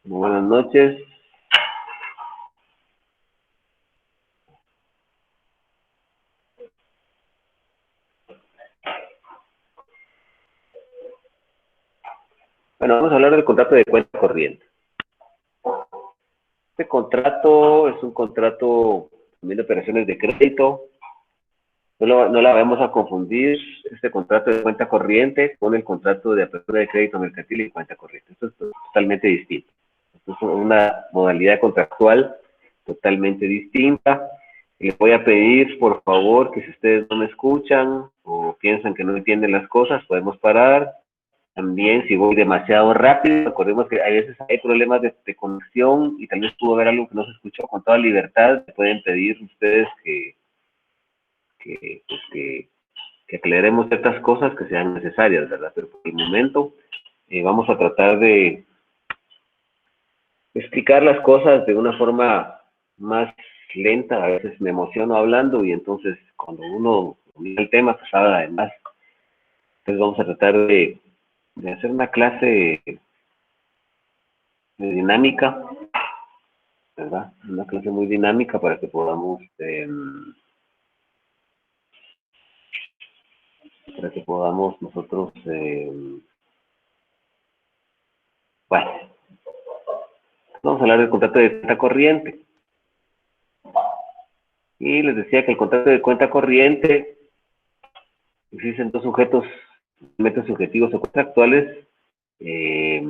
Muy buenas noches. Bueno, vamos a hablar del contrato de cuenta corriente. Este contrato es un contrato también de operaciones de crédito. No la vamos a confundir este contrato de cuenta corriente con el contrato de apertura de crédito mercantil y cuenta corriente. Esto es totalmente distinto. Esto es una modalidad contractual totalmente distinta. Les voy a pedir, por favor, que si ustedes no me escuchan o piensan que no entienden las cosas, podemos parar. También, si voy demasiado rápido, recordemos que a veces hay problemas de conexión y tal vez pudo haber algo que no se escuchó con toda libertad. Pueden pedir ustedes pues, que aclaremos ciertas cosas que sean necesarias, ¿verdad? Pero por el momento vamos a tratar de explicar las cosas de una forma más lenta. A veces me emociono hablando y entonces cuando uno mira el tema, pues habla además. Entonces vamos a tratar de hacer una clase de dinámica, ¿verdad? Una clase muy dinámica para que podamos nosotros, bueno, vamos a hablar del contrato de cuenta corriente. Y les decía que el contrato de cuenta corriente existen dos sujetos, metas subjetivos o contractuales, que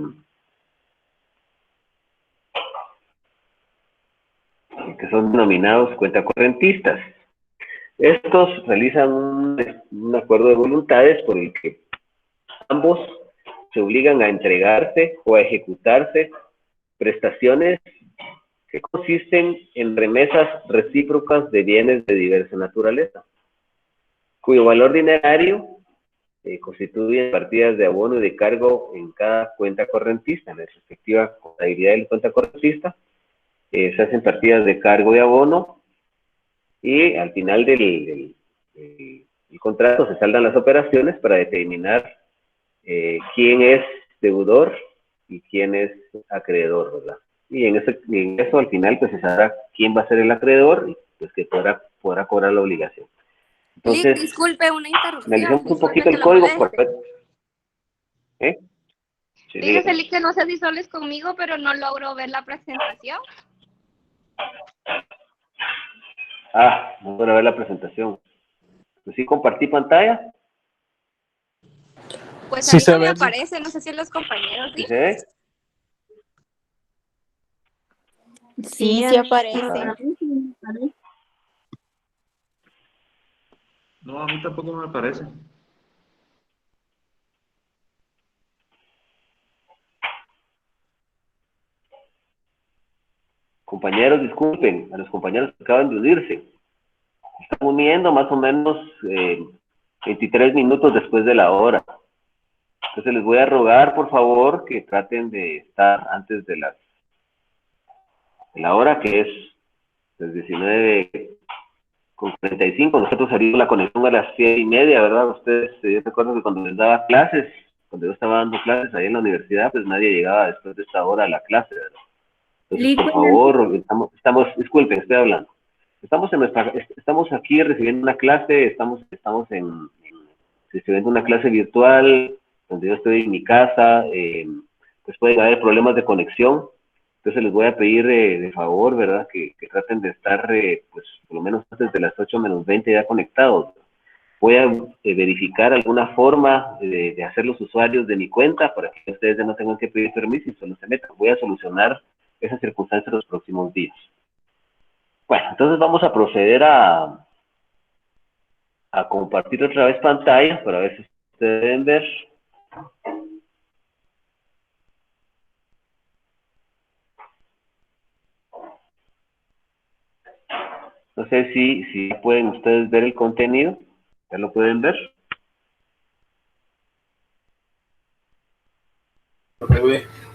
son denominados cuentacorrentistas. Estos realizan un acuerdo de voluntades por el que ambos se obligan a entregarse o a ejecutarse prestaciones que consisten en remesas recíprocas de bienes de diversa naturaleza, cuyo valor dinerario constituye partidas de abono y de cargo en cada cuenta correntista. En la respectiva contabilidad del cuenta correntista se hacen partidas de cargo y abono y al final del contrato se saldan las operaciones para determinar quién es deudor y quién es acreedor, ¿verdad? Y en eso al final pues se sabrá quién va a ser el acreedor y pues que podrá cobrar la obligación. Entonces, Lick, disculpe una interrupción. analicemos un poquito Disculpe que el lo código. moleste. ¿Eh? Sí, Fíjese, Lick, que no sé si solo es conmigo, pero no logro ver la presentación. No puedo ver la presentación. Pues sí, compartí pantalla. Pues Sí ahí se no me ve. aparece, no sé si los compañeros, ¿Sí ¿sí? se ve? Sí, sí aparece. No, a mí tampoco me parece. Compañeros, disculpen, a los compañeros que acaban de unirse. Están uniendo más o menos 23 minutos después de la hora. Entonces les voy a rogar, por favor, que traten de estar antes de la hora, que es las 19:45. Nosotros abrimos la conexión a las 7:30, ¿verdad? Ustedes, yo recuerdo que cuando les daba clases, cuando yo estaba dando clases ahí en la universidad, pues nadie llegaba después de esta hora a la clase, ¿verdad? Entonces, por favor, disculpen, estoy hablando. Estamos aquí recibiendo una clase, estamos recibiendo una clase virtual, donde yo estoy en mi casa, pues pueden haber problemas de conexión. Entonces les voy a pedir de favor, ¿verdad? Que traten de estar, pues, por lo menos antes de las 8:20 ya conectados. Voy a verificar alguna forma de hacer los usuarios de mi cuenta para que ustedes ya no tengan que pedir permiso y solo se metan. Voy a solucionar esas circunstancias en los próximos días. Bueno, entonces vamos a proceder a compartir otra vez pantalla para ver si ustedes deben ver. No sé si pueden ustedes ver el contenido. ¿Ya lo pueden ver?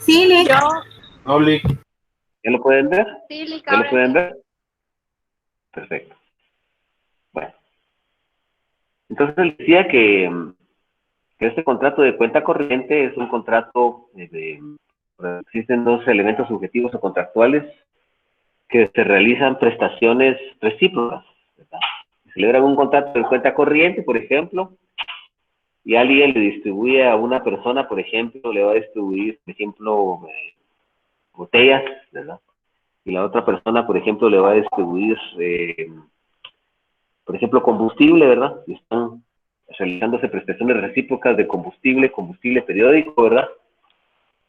Sí, Lick. No, Lick. ¿Ya lo pueden ver? Sí, Lick, ¿Ya lo ahora pueden sí. ver? Perfecto. Bueno. Entonces les decía que este contrato de cuenta corriente es un contrato Existen dos elementos subjetivos o contractuales que se realizan prestaciones recíprocas, ¿verdad? Celebran un contrato de cuenta corriente, por ejemplo, y alguien le distribuye a una persona, por ejemplo, le va a distribuir, por ejemplo, botellas, ¿verdad? Y la otra persona, por ejemplo, le va a distribuir, por ejemplo, combustible, ¿verdad? Y están realizándose prestaciones recíprocas de combustible periódico, ¿verdad?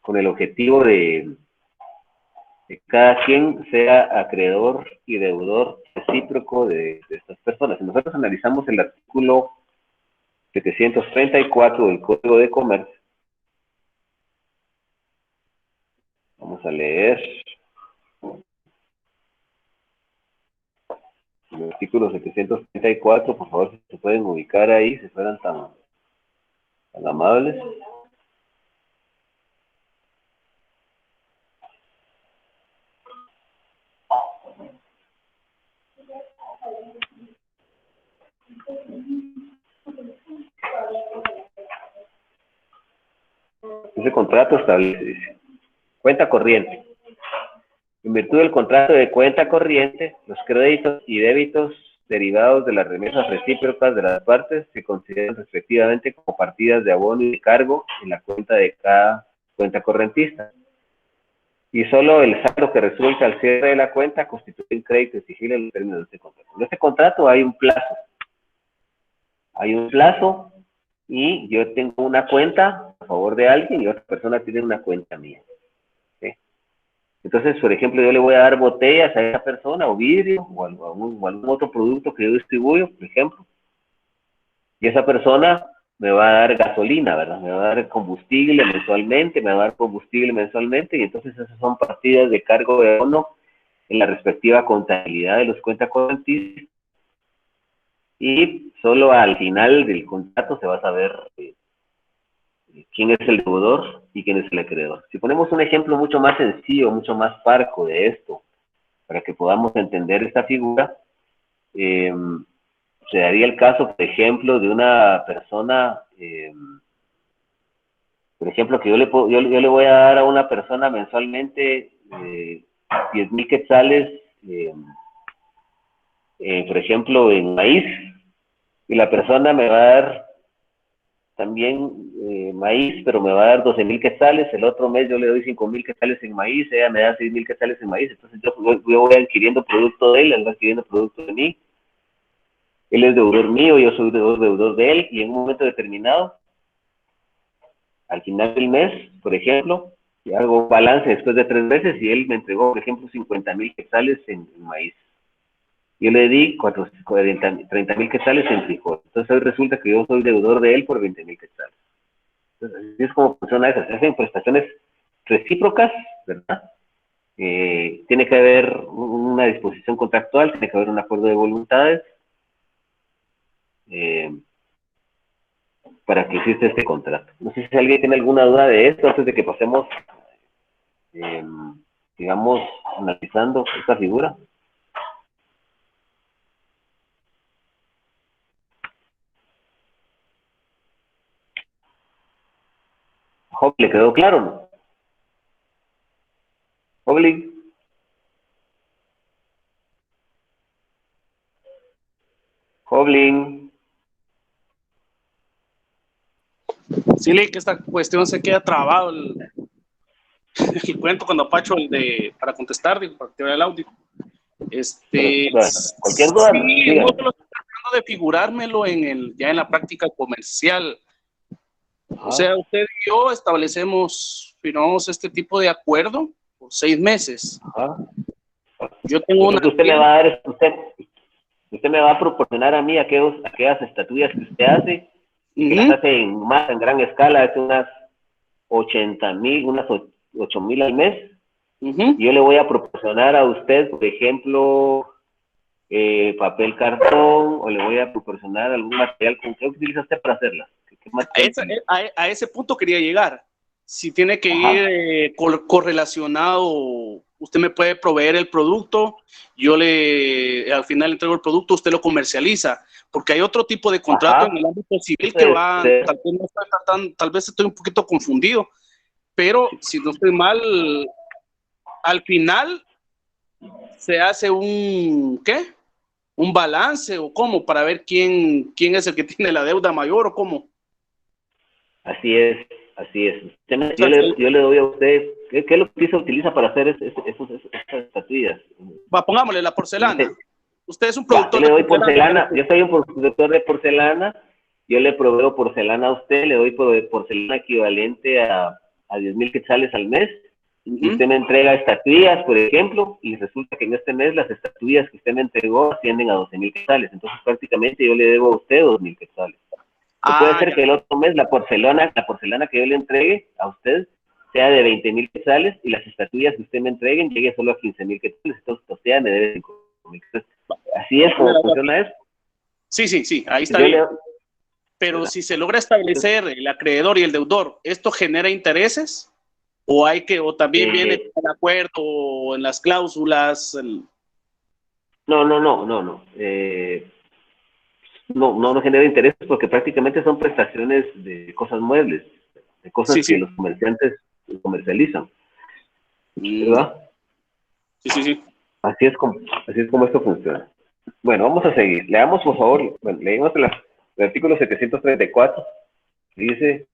Con el objetivo de que cada quien sea acreedor y deudor recíproco de estas personas. Si nosotros analizamos el artículo 734 del Código de Comercio, vamos a leer el artículo 734, por favor, si se pueden ubicar ahí, si fueran tan amables. Ese contrato establece, dice, cuenta corriente. En virtud del contrato de cuenta corriente, los créditos y débitos derivados de las remesas recíprocas de las partes se consideran respectivamente como partidas de abono y de cargo en la cuenta de cada cuenta correntista. Y solo el saldo que resulta al cierre de la cuenta constituye un crédito exigible en los términos de este contrato. En este contrato hay un plazo. Hay un plazo y yo tengo una cuenta a favor de alguien y otra persona tiene una cuenta mía. ¿Sí? Entonces, por ejemplo, yo le voy a dar botellas a esa persona, o vidrio, o algún otro producto que yo distribuyo, por ejemplo. Y esa persona me va a dar gasolina, ¿verdad? Me va a dar combustible mensualmente, y entonces esas son partidas de cargo de abono en la respectiva contabilidad de los cuentas correntistas. Y solo al final del contrato se va a saber quién es el deudor y quién es el acreedor. Si ponemos un ejemplo mucho más sencillo, mucho más parco de esto, para que podamos entender esta figura, se daría el caso, por ejemplo, de una persona, por ejemplo, que yo le voy a dar a una persona mensualmente 10,000 quetzales, por ejemplo, en maíz, y la persona me va a dar también maíz, pero me va a dar 12,000 quetzales, el otro mes yo le doy 5,000 quetzales en maíz, ella me da 6,000 quetzales en maíz, entonces yo voy adquiriendo producto de él va adquiriendo producto de mí, él es deudor mío, yo soy deudor de él, y en un momento determinado, al final del mes, por ejemplo, yo hago un balance después de 3 meses y él me entregó, por ejemplo, 50,000 quetzales en maíz. Yo le di 30,000 quetzales en frijol. Entonces hoy resulta que yo soy deudor de él por 20,000 quetzales. Entonces, así es como funciona eso. Se hacen prestaciones recíprocas, ¿verdad? Tiene que haber una disposición contractual, tiene que haber un acuerdo de voluntades para que exista este contrato. No sé si alguien tiene alguna duda de esto antes de que pasemos, digamos, analizando esta figura. Job, ¿le quedó claro, no? Joblin. Joblin. Sí, que esta cuestión se queda trabado el cuento cuando Pacho para contestar, digo, para activar el audio. Cualquier duda. Sí, no, estoy tratando de figurármelo ya en la práctica comercial. O sea, usted y yo firmamos este tipo de acuerdo por 6 meses. Ajá. Yo tengo una... Usted me va a proporcionar a mí aquellas estatuillas que usted hace, que las hace en gran escala, hace unas 80,000, unas 8,000 al mes. Y yo le voy a proporcionar a usted, por ejemplo, papel cartón, o le voy a proporcionar algún material. ¿Qué utiliza usted para hacerlas? A ese punto quería llegar. Si tiene que ir correlacionado, usted me puede proveer el producto, yo al final entrego el producto, usted lo comercializa, porque hay otro tipo de contrato en el ámbito civil que va, tal vez estoy un poquito confundido, pero si no estoy mal, al final se hace un, ¿qué? Un balance o cómo, para ver quién es el que tiene la deuda mayor o cómo. Así es, así es. O Yo sea, yo le doy a usted, ¿qué es lo que se utiliza para hacer esas estatuillas? pongámosle la porcelana. Usted es un Ya, yo productor le de doy porcelana. porcelana, yo soy un productor de porcelana, yo le proveo porcelana a usted, le doy porcelana equivalente a 10,000 quetzales al mes, y usted me entrega estatuillas, por ejemplo, y resulta que en este mes las estatuillas que usted me entregó ascienden a 12,000 quetzales, entonces prácticamente yo le debo a usted 2,000 quetzales. Puede ser Ya. que el otro mes la porcelana que yo le entregue a usted sea de 20,000 quetzales y las estatuillas que usted me entreguen llegue solo a 15,000 quetzales, entonces usted me debe 5,000 quetzales. Así es como funciona eso. Sí, ahí está Yo bien. le, Pero si se logra establecer el acreedor y el deudor, ¿esto genera intereses? ¿O también viene el acuerdo o en las cláusulas? no, no genera intereses porque prácticamente son prestaciones de cosas muebles, de cosas que los comerciantes comercializan, ¿verdad? Sí. Así es como esto funciona. Bueno, vamos a seguir. Leamos, por favor, leemos el artículo 734. Dice,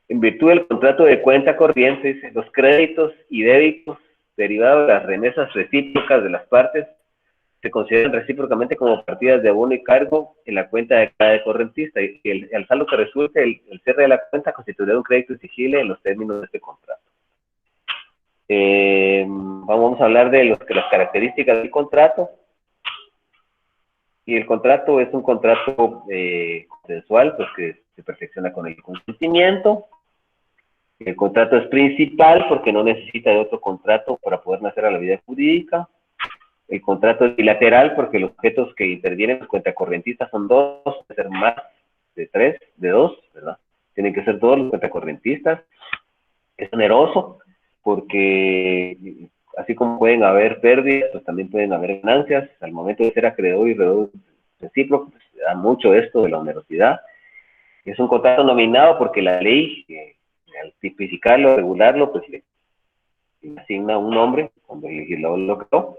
en virtud del contrato de cuenta corriente, dice, los créditos y débitos derivados de las remesas recíprocas de las partes se consideran recíprocamente como partidas de abono y cargo en la cuenta de cada correntista, y el saldo que resulte, el cierre de la cuenta constituirá un crédito exigible en los términos de este contrato. Vamos a hablar de las características del contrato. Y el contrato es un contrato consensual, pues que se perfecciona con el consentimiento. El contrato es principal porque no necesita de otro contrato para poder nacer a la vida jurídica. El contrato es bilateral porque los objetos que intervienen en los cuentacorrentistas son dos, puede ser más de tres, de dos, ¿verdad? Tienen que ser todos los cuentacorrentistas. Es oneroso porque así como pueden haber pérdidas, pues también pueden haber ganancias. Al momento de ser acreedor y deudor recíproco, pues, se da mucho esto de la onerosidad. Es un contrato nominado porque la ley, al tipificarlo, regularlo, pues le asigna un nombre cuando el legislador lo creó.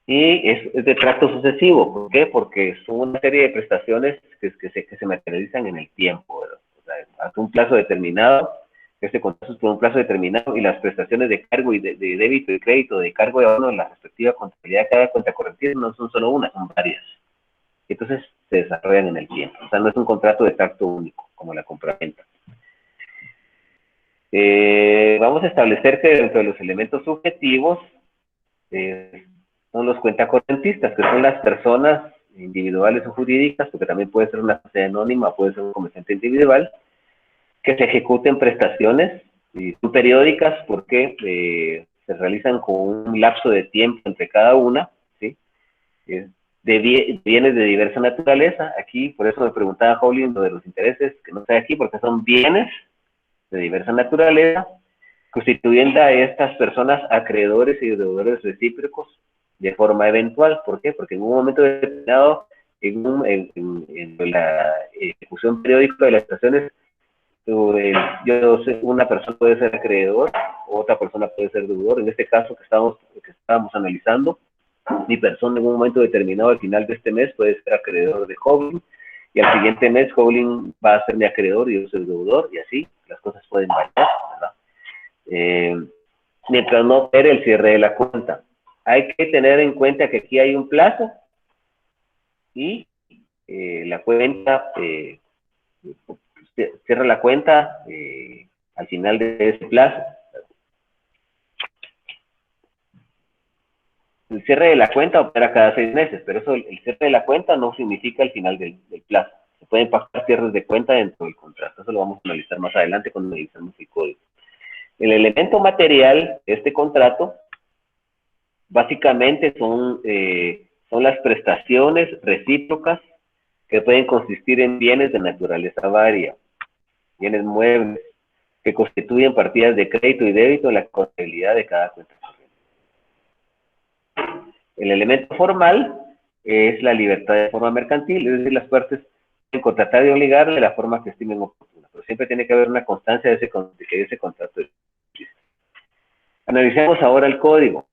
Y es de tracto sucesivo. ¿Por qué? Porque son una serie de prestaciones que se materializan en el tiempo, ¿verdad? O sea, hasta un plazo determinado. Este contrato es por un plazo determinado y las prestaciones de cargo y de débito y crédito, de cargo de abono en la respectiva contabilidad de cada cuenta corriente no son solo una, son varias. Entonces se desarrollan en el tiempo. O sea, no es un contrato de tracto único, como la compraventa. Vamos a establecer que dentro de los elementos subjetivos son los cuentacorrentistas, que son las personas individuales o jurídicas, porque también puede ser una sociedad anónima, puede ser un comerciante individual, que se ejecuten prestaciones y son periódicas porque se realizan con un lapso de tiempo entre cada una, ¿sí? De bienes de diversa naturaleza. Aquí, por eso me preguntaba Howling lo de los intereses, que no está aquí, porque son bienes de diversa naturaleza, constituyendo a estas personas acreedores y deudores recíprocos de forma eventual. ¿Por qué? Porque en un momento determinado, en la ejecución periódica de las prestaciones, una persona puede ser acreedor, otra persona puede ser deudor. En este caso que estábamos analizando, mi persona en un momento determinado al final de este mes puede ser acreedor de Howling, y al siguiente mes Howling va a ser mi acreedor y yo soy deudor, y así las cosas pueden variar, ¿verdad? Mientras no opere el cierre de la cuenta. Hay que tener en cuenta que aquí hay un plazo y la cuenta cierra la cuenta al final de ese plazo. El cierre de la cuenta opera cada 6 meses, pero eso, el cierre de la cuenta no significa el final del plazo. Se pueden pactar cierres de cuenta dentro del contrato. Eso lo vamos a analizar más adelante cuando analicemos el código. El elemento material de este contrato básicamente son las prestaciones recíprocas que pueden consistir en bienes de naturaleza varia, bienes muebles, que constituyen partidas de crédito y débito en la contabilidad de cada cuenta corriente. El elemento formal es la libertad de forma mercantil, es decir, las partes pueden contratar y obligar de la forma que estimen oportuna, pero siempre tiene que haber una constancia de que ese contrato existe. Analicemos ahora el código.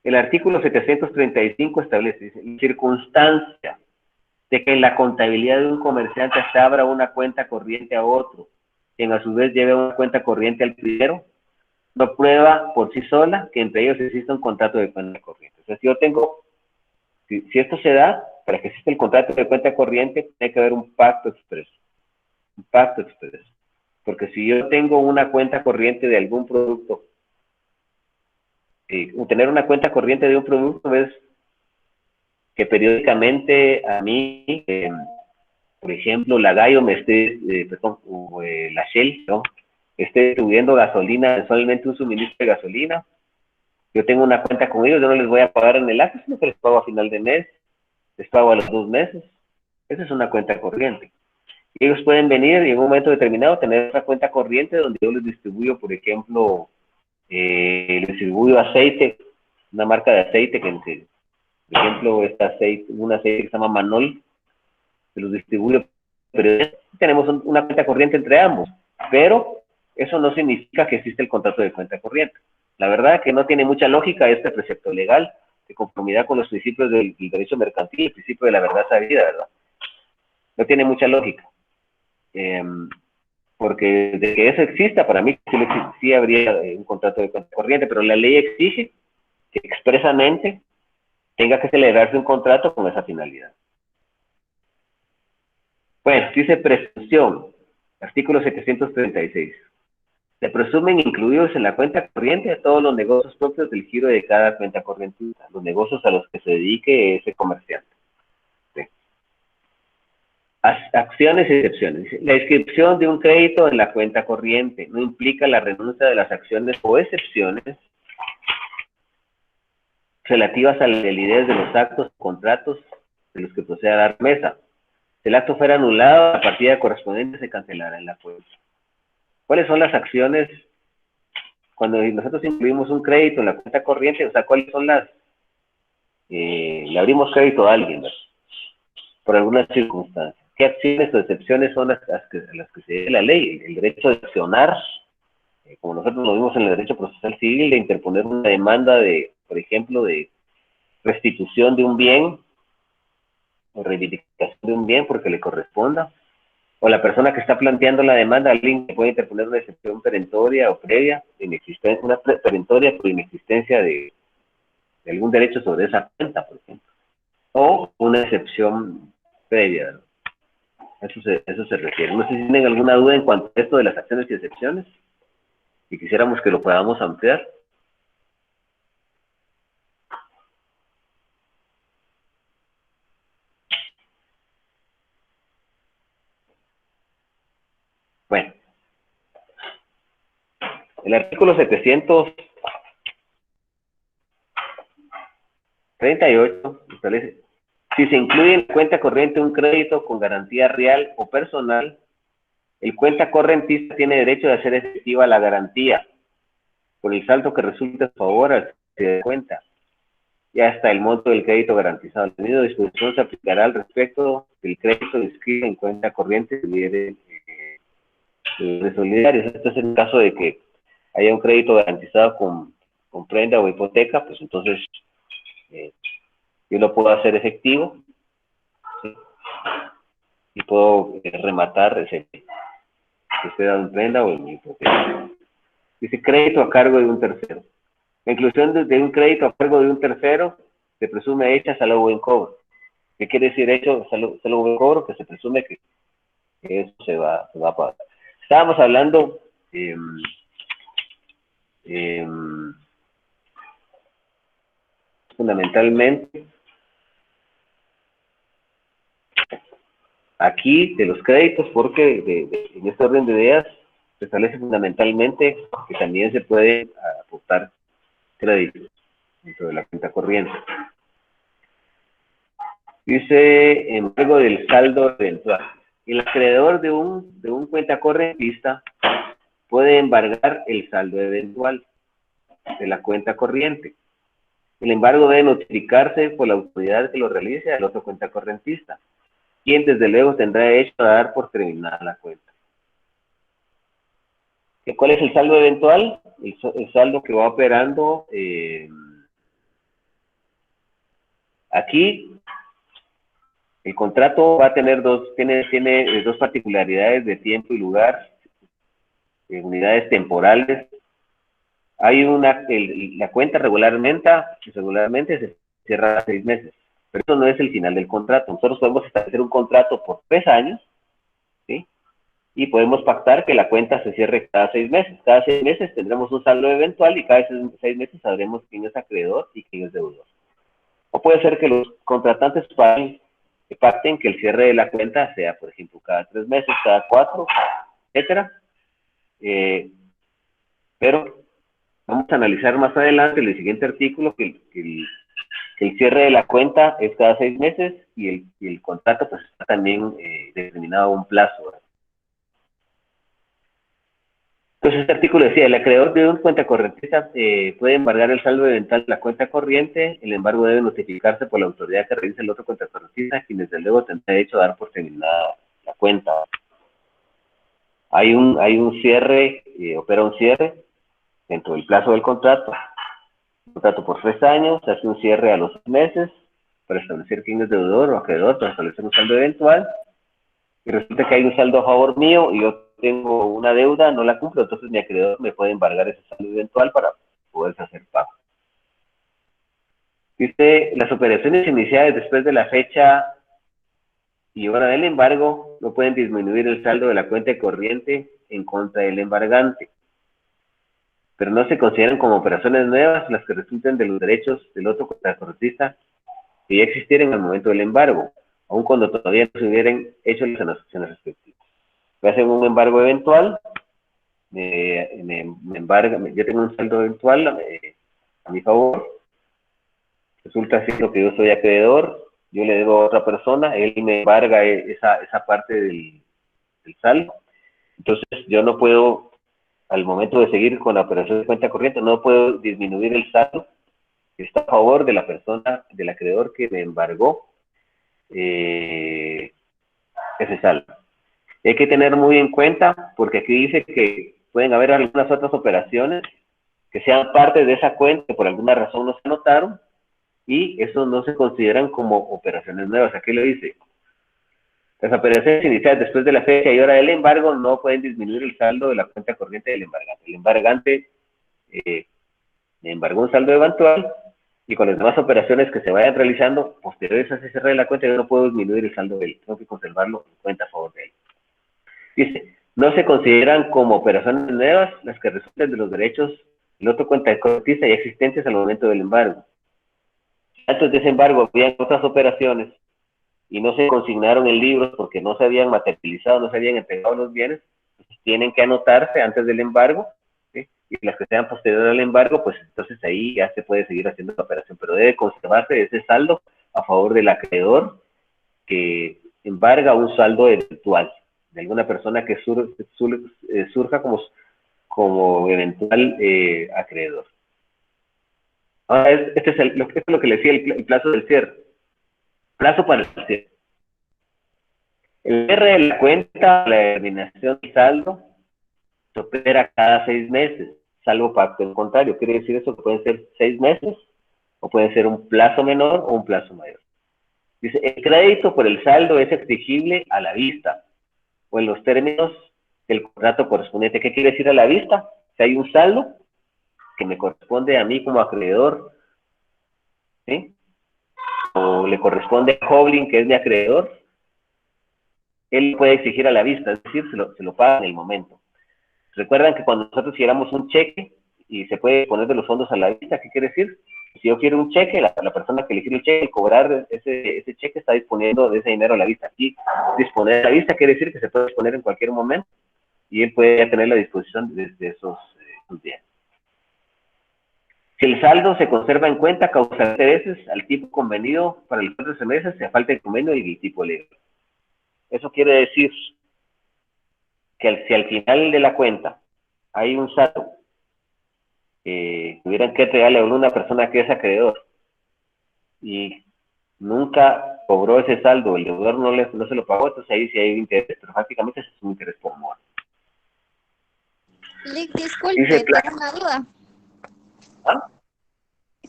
El artículo 735 establece la circunstancia de que en la contabilidad de un comerciante se abra una cuenta corriente a otro, quien a su vez lleve una cuenta corriente al primero, no prueba por sí sola que entre ellos exista un contrato de cuenta corriente. O sea, si yo tengo, si esto se da, para que exista el contrato de cuenta corriente, tiene que haber un pacto expreso. Un pacto expreso. Porque si yo tengo una cuenta corriente de algún producto, tener una cuenta corriente de un producto es que periódicamente a mí, por ejemplo, la Gallo me esté, la Shell, ¿no?, esté subiendo gasolina, mensualmente un suministro de gasolina. Yo tengo una cuenta con ellos, yo no les voy a pagar en el acto, sino que les pago a final de mes, les pago a los 2 meses. Esa es una cuenta corriente. Y ellos pueden venir y en un momento determinado tener una cuenta corriente donde yo les distribuyo, por ejemplo, les distribuyo aceite, una marca de aceite que, por ejemplo, un aceite que se llama Manol, se los distribuyo, pero tenemos una cuenta corriente entre ambos, pero eso no significa que existe el contrato de cuenta corriente. La verdad que no tiene mucha lógica este precepto legal de conformidad con los principios del derecho mercantil, el principio de la verdad sabida, ¿verdad? No tiene mucha lógica. Porque de que eso exista, para mí sí habría un contrato de cuenta corriente, pero la ley exige que expresamente tenga que celebrarse un contrato con esa finalidad. Pues, dice presunción, artículo 736. Se presumen incluidos en la cuenta corriente todos los negocios propios del giro de cada cuenta corriente, los negocios a los que se dedique ese comerciante. ¿Sí? Acciones y excepciones. La inscripción de un crédito en la cuenta corriente no implica la renuncia de las acciones o excepciones relativas a la validez de los actos o contratos de los que proceda a dar mesa. Si el acto fuera anulado, la partida correspondiente se cancelará en la cuenta. ¿Cuáles son las acciones cuando nosotros incluimos un crédito en la cuenta corriente? O sea, ¿cuáles son las? Le abrimos crédito a alguien, ¿verdad?, por alguna circunstancia. ¿Qué acciones o excepciones son las que se dé la ley? El derecho de accionar, como nosotros lo vimos en el derecho procesal civil, de interponer una demanda de, por ejemplo, de restitución de un bien, o reivindicación de un bien porque le corresponda, o la persona que está planteando la demanda, alguien que puede interponer una excepción perentoria o previa, una perentoria por inexistencia de algún derecho sobre esa cuenta, por ejemplo, o una excepción previa, ¿no? Eso se refiere. No sé si tienen alguna duda en cuanto a esto de las acciones y excepciones, y quisiéramos que lo podamos ampliar. Bueno, el artículo 738 establece: si se incluye en la cuenta corriente un crédito con garantía real o personal, el cuenta correntista tiene derecho de hacer efectiva la garantía por el saldo que resulte a favor al que se dé cuenta, y hasta el monto del crédito garantizado. La misma disposición se aplicará al respecto del crédito inscrito en cuenta corriente de solidarios. Esto es en caso de que haya un crédito garantizado con prenda o hipoteca, pues entonces yo lo puedo hacer efectivo, ¿sí?, y puedo rematar ese que esté dado en prenda o en hipoteca. Dice crédito a cargo de un tercero. La inclusión de un crédito a cargo de un tercero se presume hecha salvo buen cobro. ¿Qué quiere decir hecho salvo buen cobro? Que se presume que eso se va a pagar. Estábamos hablando fundamentalmente aquí de los créditos, porque en este orden de ideas se establece fundamentalmente que también se puede aportar créditos dentro de la cuenta corriente. Dice embargo del saldo eventual. El acreedor de un cuenta correntista puede embargar el saldo eventual de la cuenta corriente. El embargo debe notificarse por la autoridad que lo realice al otro cuenta correntista. quien desde luego tendrá derecho a dar por terminada la cuenta. ¿Cuál es el saldo eventual? El saldo que va operando aquí. El contrato va a tener tiene dos particularidades de tiempo y lugar, unidades temporales. Hay la cuenta regularmente se cierra a 6 meses, pero eso no es el final del contrato. Nosotros podemos establecer un contrato por 3 años, ¿sí? Y podemos pactar que la cuenta se cierre cada 6 meses. Cada 6 meses tendremos un saldo eventual y cada 6 meses sabremos quién es acreedor y quién es deudor. O puede ser que los contratantes pacten que el cierre de la cuenta sea, por ejemplo, cada 3 meses, cada 4, etcétera. Pero vamos a analizar más adelante en el siguiente artículo que el cierre de la cuenta es cada 6 meses y el contrato pues está también determinado a un plazo, ¿verdad? Entonces este artículo decía, el acreedor de una cuenta correntista puede embargar el saldo eventual de la cuenta corriente. El embargo debe notificarse por la autoridad que revise el otro cuenta correntista, quien desde luego tendrá derecho a dar por terminada la cuenta. Hay un cierre, opera un cierre dentro del plazo del contrato. Contrato por 3 años, se hace un cierre a los 6 meses para establecer quién es deudor o acreedor, para establecer un saldo eventual. Y resulta que hay un saldo a favor mío y yo tengo una deuda, no la cumplo, entonces mi acreedor me puede embargar ese saldo eventual para poder hacer pago. Dice, las operaciones iniciadas después de la fecha y hora del embargo no pueden disminuir el saldo de la cuenta corriente en contra del embargante, pero no se consideran como operaciones nuevas las que resulten de los derechos del otro contracorrentista que ya existieran al momento del embargo, aun cuando todavía no se hubieran hecho las anotaciones respectivas. Me hacen un embargo eventual, me embarga, yo tengo un saldo eventual a mi favor, resulta siendo que yo soy acreedor, yo le debo a otra persona, él me embarga esa parte del saldo, entonces yo no puedo, al momento de seguir con la operación de cuenta corriente, no puedo disminuir el saldo que está a favor de la persona, del acreedor que me embargó ese saldo. Hay que tener muy en cuenta, porque aquí dice que pueden haber algunas otras operaciones que sean parte de esa cuenta que por alguna razón no se anotaron y eso no se consideran como operaciones nuevas. Aquí lo dice. Las operaciones iniciadas después de la fecha y hora del embargo no pueden disminuir el saldo de la cuenta corriente del embargante. El embargante me embargó un saldo eventual y con las demás operaciones que se vayan realizando posteriores a ese cierre de la cuenta yo no puedo disminuir el saldo de él. Tengo que conservarlo en cuenta a favor de él. Dice, no se consideran como operaciones nuevas las que resulten de los derechos del otro cuenta correntista ya existentes al momento del embargo. Antes de ese embargo había otras operaciones y no se consignaron en libros porque no se habían materializado, no se habían entregado los bienes, pues tienen que anotarse antes del embargo, ¿sí? Y las que sean posteriores al embargo, pues entonces ahí ya se puede seguir haciendo la operación, pero debe conservarse ese saldo a favor del acreedor que embarga un saldo eventual de alguna persona que surja como eventual acreedor. Ahora, esto es lo que le decía el plazo del cierre. Plazo para el cierre. El cierre de la cuenta, la determinación del saldo, se opera cada 6 meses, salvo pacto en contrario. Quiere decir eso que pueden ser 6 meses, o puede ser un plazo menor o un plazo mayor. Dice, el crédito por el saldo es exigible a la vista, o en los términos del contrato correspondiente. ¿Qué quiere decir a la vista? Si hay un saldo que me corresponde a mí como acreedor, ¿sí? O le corresponde a Hoblin, que es mi acreedor, él puede exigir a la vista, es decir, se lo paga en el momento. Recuerdan que cuando nosotros hiciéramos un cheque y se puede poner de los fondos a la vista, ¿qué quiere decir? Si yo quiero un cheque, la persona que eligió el cheque y cobrar ese cheque está disponiendo de ese dinero a la vista. Aquí, disponer a la vista quiere decir que se puede disponer en cualquier momento y él puede tener la disposición desde esos días. Si el saldo se conserva en cuenta, causa intereses al tipo convenido para los 4 meses, se falta el convenio y el tipo legal. Eso quiere decir que si al final de la cuenta hay un saldo tuvieran que entregarle a una persona que es acreedor y nunca cobró ese saldo, el deudor no se lo pagó, entonces ahí sí hay interés, pero prácticamente ese es un interés por mora. Lick, disculpe, tengo una duda. ¿Ah?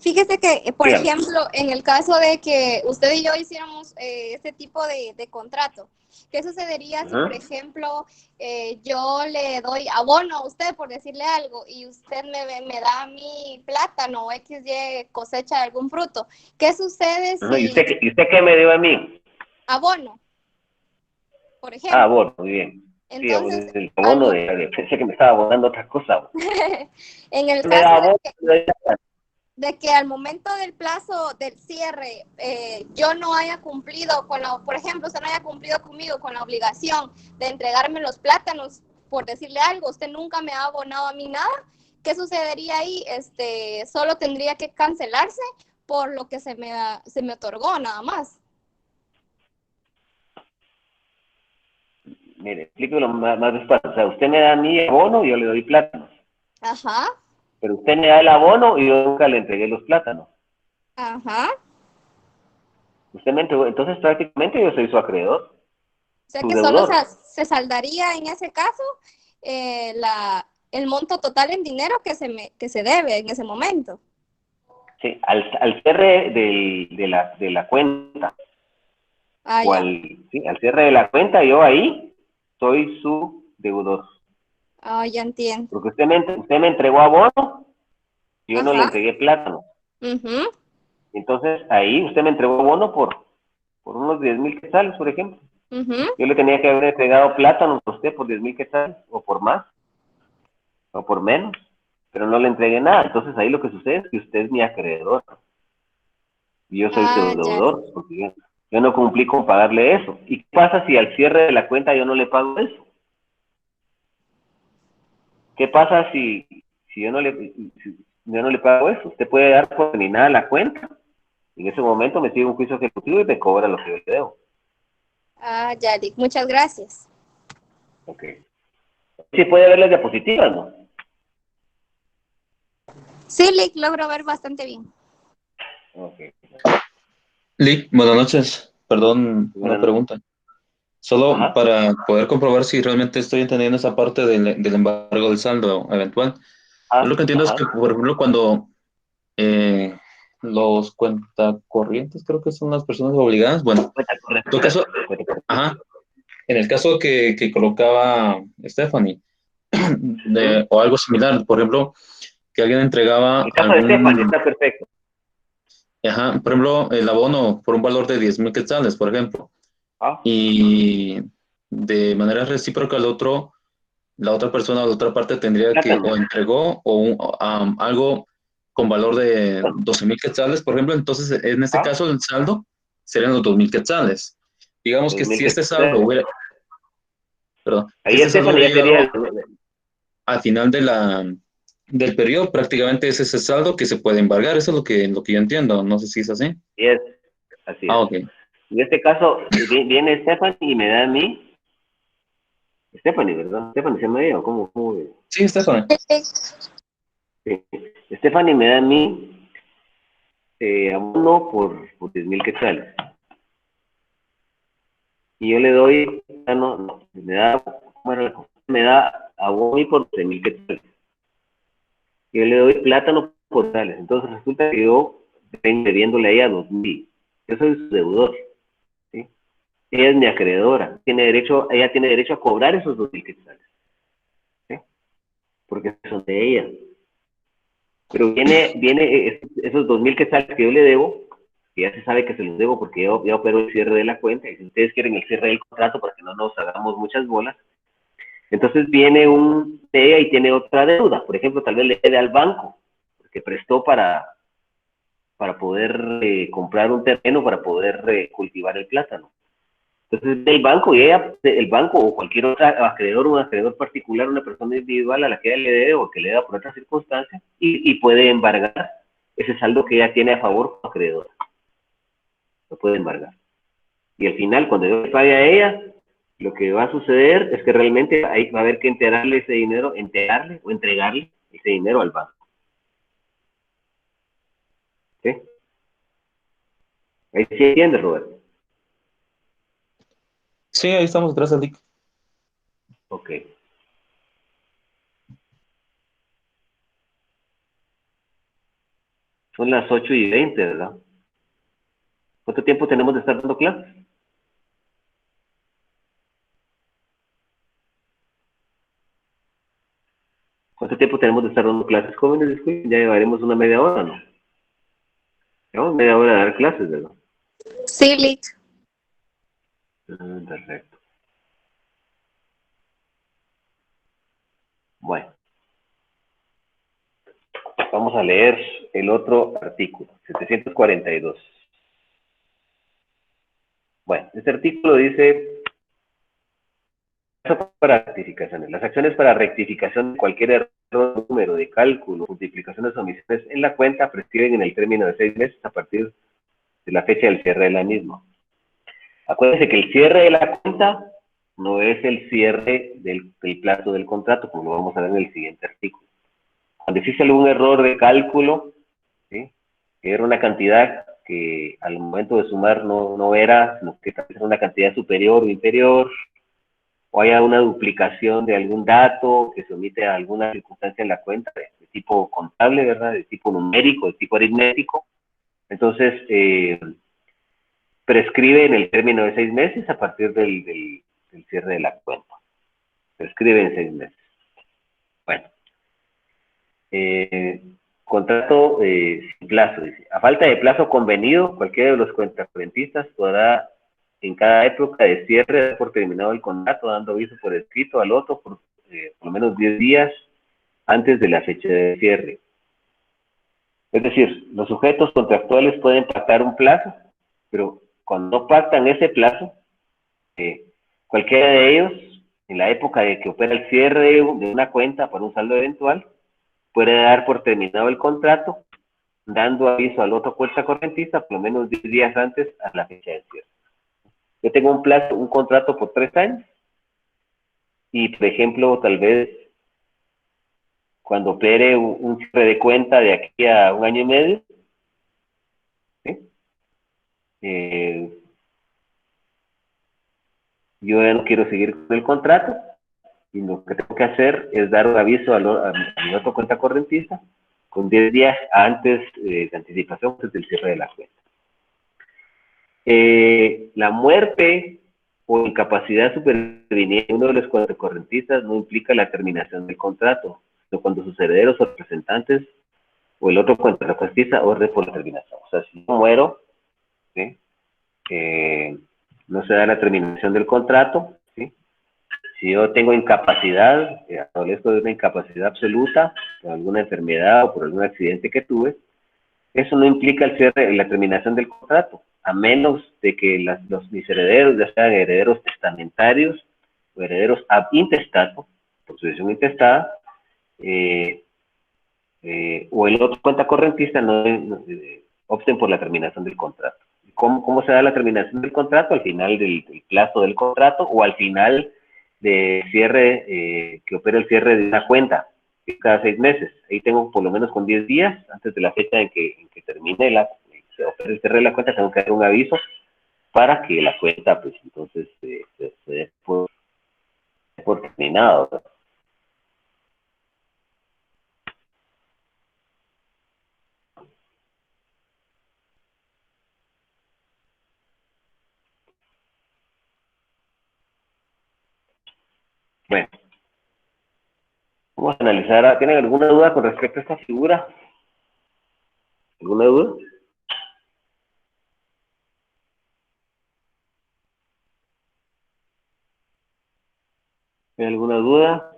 Fíjese que, por Dígame. ejemplo, en el caso de que usted y yo hiciéramos este tipo de contrato, ¿qué sucedería si, por ejemplo, yo le doy abono a usted, por decirle algo, y usted me da a mí plátano o XY cosecha de algún fruto? ¿Qué sucede ¿Y si usted qué me dio a mí? abono, por Ah, ejemplo? abono, muy bien. Sí, Entonces, el abono pensé que me estaba abonando otra cosa. en el Me da caso abono, de que al momento del plazo del cierre yo no haya cumplido por ejemplo, usted no haya cumplido conmigo con la obligación de entregarme los plátanos, por decirle algo, usted nunca me ha abonado a mí nada, ¿qué sucedería ahí? Solo tendría que cancelarse por lo que se me otorgó, nada más. mire, explíquelo más despacio. O sea, usted me da a mí abono y yo le doy plátanos. Ajá, Pero usted me da el abono y yo nunca le entregué los plátanos. ajá. Usted me entregó, entonces prácticamente yo soy su acreedor, O sea su que solo deudor. se saldaría en ese caso el monto total en dinero que se debe en ese momento. Sí, al cierre de la cuenta, Ah, o ya. al cierre de la cuenta, yo ahí soy su deudor. Ah, ya entiendo. Porque usted me entregó abono, yo no le Ajá. entregué plátano. Mhm. Entonces ahí usted me entregó abono por unos 10,000 quetzales, por ejemplo. Mhm. Yo le tenía que haber entregado plátanos a usted por 10,000 quetzales, o por más, o por menos, pero no le entregué nada. Entonces ahí lo que sucede es que usted es mi acreedor y yo soy su Ah, ya. deudor, porque yo no cumplí con pagarle eso. ¿Y qué pasa si al cierre de la cuenta yo no le pago eso? ¿Qué pasa si yo no le pago eso? Usted puede dar por terminada la cuenta. En ese momento me sigue un juicio ejecutivo y me cobra lo que yo le debo. Ah, ya, Lick. Muchas gracias. Ok. Sí puede ver las diapositivas, ¿no? Sí, Lick, logro ver bastante bien. Ok. Lick, buenas noches. Perdón, una Bueno, pregunta. Solo ajá, para poder comprobar si realmente estoy entendiendo esa parte del embargo del saldo eventual. Yo lo que entiendo es ajá. que, por ejemplo, cuando eh, los cuentacorrientes, creo que son las personas obligadas, bueno, Cuenta en tu correcta. caso, Cuenta correcta. ajá, en el caso que colocaba Stephanie, Ujú. o algo similar, por ejemplo, que alguien entregaba El caso de Stephanie algún, está perfecto. ajá, por ejemplo, el abono por un valor de 10,000 quetzales, por ejemplo, Ah, y de manera recíproca la otra persona o la otra parte tendría que plátano. o entregó algo con valor de 12,000 quetzales, por ejemplo, entonces en este Ah, caso el saldo serían los 2,000 quetzales. Digamos que 2,000 si este saldo quetzales. hubiera, perdón, si Ahí este saldo Stephanie hubiera ya sería llegado al final del periodo, prácticamente es ese saldo que se puede embargar, eso es lo que yo entiendo, no sé si es así. es, así Ah, es. ok. En este caso, viene Stephanie y me da a mí, Stephanie, ¿verdad? Stephanie se me dio, ¿cómo? Sí, Estefan. Sí. Stephanie me da a mí abono por 10,000 quetzales. Y yo le doy, no, me da abono por 13,000 quetzales. Yo le doy plátano por tales. Entonces resulta que yo vengo debiéndole a ella 2,000. Yo soy su deudor. ¿Sí? Ella es mi acreedora. Ella tiene derecho a cobrar esos 2,000 quetzales. ¿Sí? Porque son de ella. Pero viene esos 2,000 quetzales que yo le debo, que ya se sabe que se los debo porque yo ya opero el cierre de la cuenta. Y si ustedes quieren el cierre del contrato para que no nos hagamos muchas bolas, entonces viene un de ella y tiene otra deuda. Por ejemplo, tal vez le debe al banco, que prestó para poder comprar un terreno, para poder cultivar el plátano. Entonces, el banco y el banco o cualquier otro acreedor, un acreedor particular, una persona individual a la que ella le debe o que le da por otras circunstancias, y puede embargar ese saldo que ella tiene a favor como acreedor. Lo puede embargar. Y al final, cuando yo le pague a ella, lo que va a suceder es que realmente va a haber que enterarle ese dinero, enterarle o entregarle ese dinero al banco. ¿Sí? Ahí sí entiende, Roberto. Sí, ahí estamos atrás del link. Ok. Son las 8:20, ¿verdad? ¿Cuánto tiempo tenemos de estar dando clases? ¿Cuánto tiempo tenemos de estar dando clases, jóvenes? Disculpen, ya llevaremos una media hora, ¿no? Llevamos media hora de dar clases, ¿verdad? Sí, Lick. Perfecto. Bueno, vamos a leer el otro artículo, 742. Bueno, este artículo dice para rectificaciones. Las acciones para rectificación de cualquier error, número de cálculo, multiplicaciones o omisiones en la cuenta prescriben en el término de 6 meses a partir de la fecha del cierre de la misma. Acuérdense que el cierre de la cuenta no es el cierre del plazo del contrato, como lo vamos a ver en el siguiente artículo. Cuando existe algún error de cálculo, ¿sí?, que era una cantidad que al momento de sumar no era, sino que tal vez era una cantidad superior o inferior, o haya una duplicación de algún dato que se omite a alguna circunstancia en la cuenta de tipo contable, ¿verdad?, de tipo numérico, de tipo aritmético. Entonces, prescribe en el término de 6 meses a partir del cierre de la cuenta. Prescribe en 6 meses. Bueno. Contrato sin plazo, dice. A falta de plazo convenido, cualquiera de los cuentacuentistas podrá en cada época de cierre dar por terminado el contrato, dando aviso por escrito al otro por lo menos 10 días antes de la fecha de cierre. Es decir, los sujetos contractuales pueden pactar un plazo, pero cuando no pactan ese plazo, cualquiera de ellos, en la época de que opera el cierre de una cuenta por un saldo eventual, puede dar por terminado el contrato, dando aviso al otro cuentacorrentista por lo menos 10 días antes a la fecha de cierre. Yo tengo un plazo, un contrato por 3 años, y por ejemplo, tal vez cuando opere un cierre de cuenta de aquí a 1 año y medio, ¿sí?, yo ya no quiero seguir con el contrato, y lo que tengo que hacer es dar un aviso a mi otro cuentacorrentista con 10 días antes de anticipación antes del cierre de la cuenta. La muerte o incapacidad superviniente de uno de los cuentacorrentistas no implica la terminación del contrato, sino cuando sus herederos o representantes o el otro cuentacorrentista orden por la terminación. O sea, si yo muero, ¿sí?, no se da la terminación del contrato, ¿sí? Si yo tengo incapacidad, adolezco de una incapacidad absoluta, por alguna enfermedad o por algún accidente que tuve, eso no implica el cierre, la terminación del contrato, a menos de que mis herederos, ya sean herederos testamentarios o herederos ab intestato, por sucesión intestada, o el otro cuentacorrentista no opten por la terminación del contrato. ¿Cómo se da la terminación del contrato? Al final del plazo del contrato o al final de cierre, que opera el cierre de una cuenta, cada 6 meses. Ahí tengo por lo menos con 10 días, antes de la fecha en que termine se opere el cierre de la cuenta, tengo que dar un aviso para que la cuenta, pues entonces, se dé por terminado, ¿verdad? Bueno, vamos a analizar. ¿Tienen alguna duda con respecto a esta figura? ¿Alguna duda? ¿Tienen alguna duda?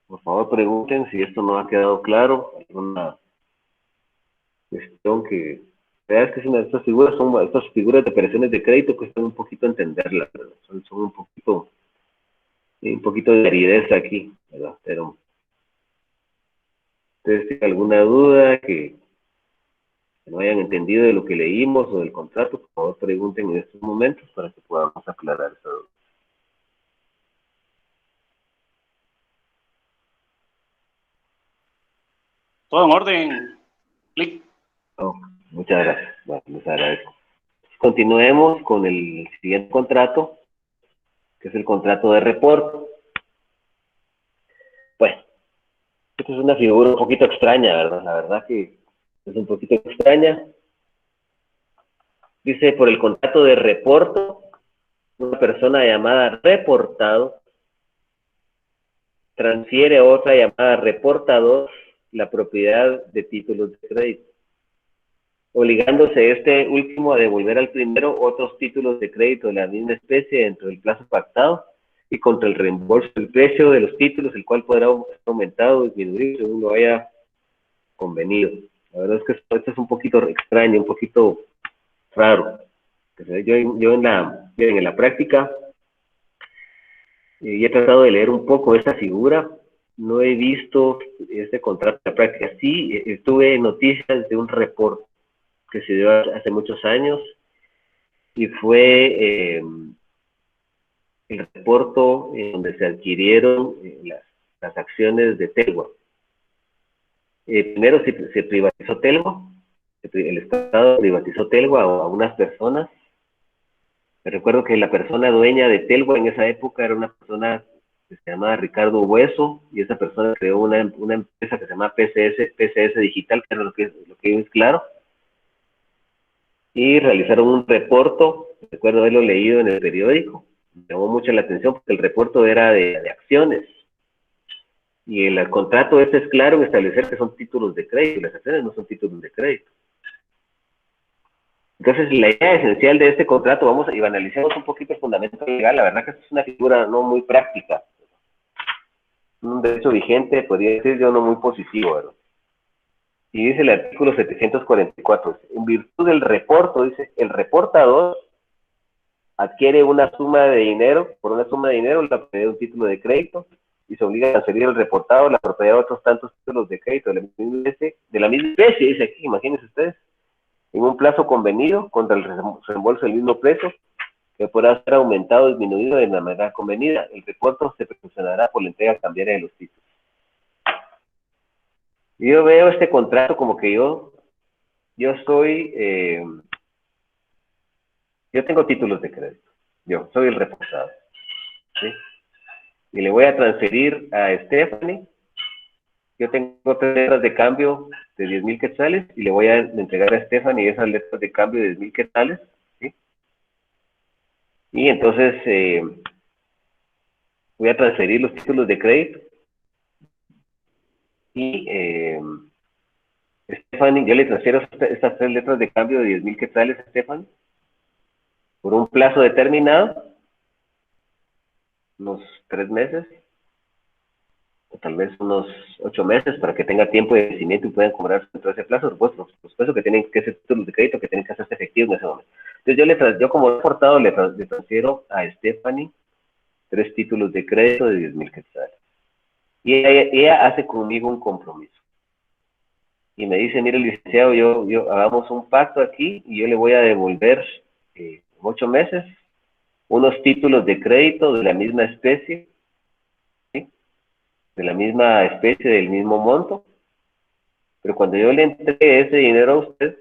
Por favor, pregunten si esto no ha quedado claro. Alguna cuestión que veas que es una de estas figuras, son estas figuras de operaciones de crédito que están un poquito a entenderlas, ¿verdad? Son un poquito de aridez aquí, ¿verdad? Pero ustedes tienen alguna duda que no hayan entendido de lo que leímos o del contrato, por favor pregunten en estos momentos para que podamos aclarar esa duda. Todo en orden. Clic. Oh, muchas gracias. Bueno, les agradezco. Continuemos con el siguiente contrato, que es el contrato de reporte. Bueno, esta es una figura un poquito extraña, ¿verdad? La verdad que es un poquito extraña. Dice, por el contrato de reporto, una persona llamada reportado transfiere a otra llamada reportador la propiedad de títulos de crédito, obligándose este último a devolver al primero otros títulos de crédito de la misma especie dentro del plazo pactado y contra el reembolso del precio de los títulos, el cual podrá ser aumentado o disminuido según lo haya convenido. La verdad es que esto es un poquito extraño, un poquito raro. Yo en la práctica y he tratado de leer un poco esta figura, no he visto este contrato en la práctica. Sí, tuve noticias de un reporte que se dio hace muchos años y fue el reporte donde se adquirieron las acciones de Telgua. Primero se privatizó Telgua, el Estado privatizó Telgua a unas personas. Me recuerdo que la persona dueña de Telgua en esa época era una persona que se llamaba Ricardo Hueso, y esa persona creó una empresa que se llama PCS Digital, que era lo que es claro, y realizaron un reporte. Recuerdo haberlo leído en el periódico, me llamó mucho la atención porque el reporte era de acciones, y el contrato es claro en establecer que son títulos de crédito, las acciones no son títulos de crédito. Entonces, la idea esencial de este contrato, vamos a analicemos un poquito el fundamento legal. La verdad que es una figura no muy práctica, un derecho vigente, podría decir yo, no muy positivo, ¿verdad? Y dice el artículo 744, en virtud del reporto, dice, el reportador adquiere una suma de dinero, por una suma de dinero, la propiedad de un título de crédito, y se obliga a transferir al reportado la propiedad de otros tantos títulos de crédito de la misma especie, dice aquí, imagínense ustedes, en un plazo convenido contra el reembolso del mismo precio, que podrá ser aumentado o disminuido de la manera convenida. El reporte se perfeccionará por la entrega cambiaria de los títulos. Y yo veo este contrato como que yo tengo títulos de crédito, yo soy el reportado, ¿sí? Y le voy a transferir a Stephanie. Yo tengo 3 letras de cambio de 10,000 quetzales y le voy a entregar a Stephanie esas letras de cambio de 10,000 quetzales, ¿sí? Y entonces voy a transferir los títulos de crédito y Stephanie, yo le transfiero estas 3 letras de cambio de 10,000 quetzales a Stephanie por un plazo determinado, unos 3 meses, o tal vez unos 8 meses, para que tenga tiempo de vencimiento y puedan cobrar dentro de ese plazo, por supuesto que tienen que ser títulos de crédito que tienen que hacerse efectivos en ese momento. Entonces yo como reportado le transfiero a Stephanie 3 títulos de crédito de 10,000 quetzales. Y ella hace conmigo un compromiso. Y me dice, mire licenciado, yo hagamos un pacto aquí y yo le voy a devolver en 8 meses unos títulos de crédito de la misma especie, de la misma especie, del mismo monto, pero cuando yo le entregue ese dinero a usted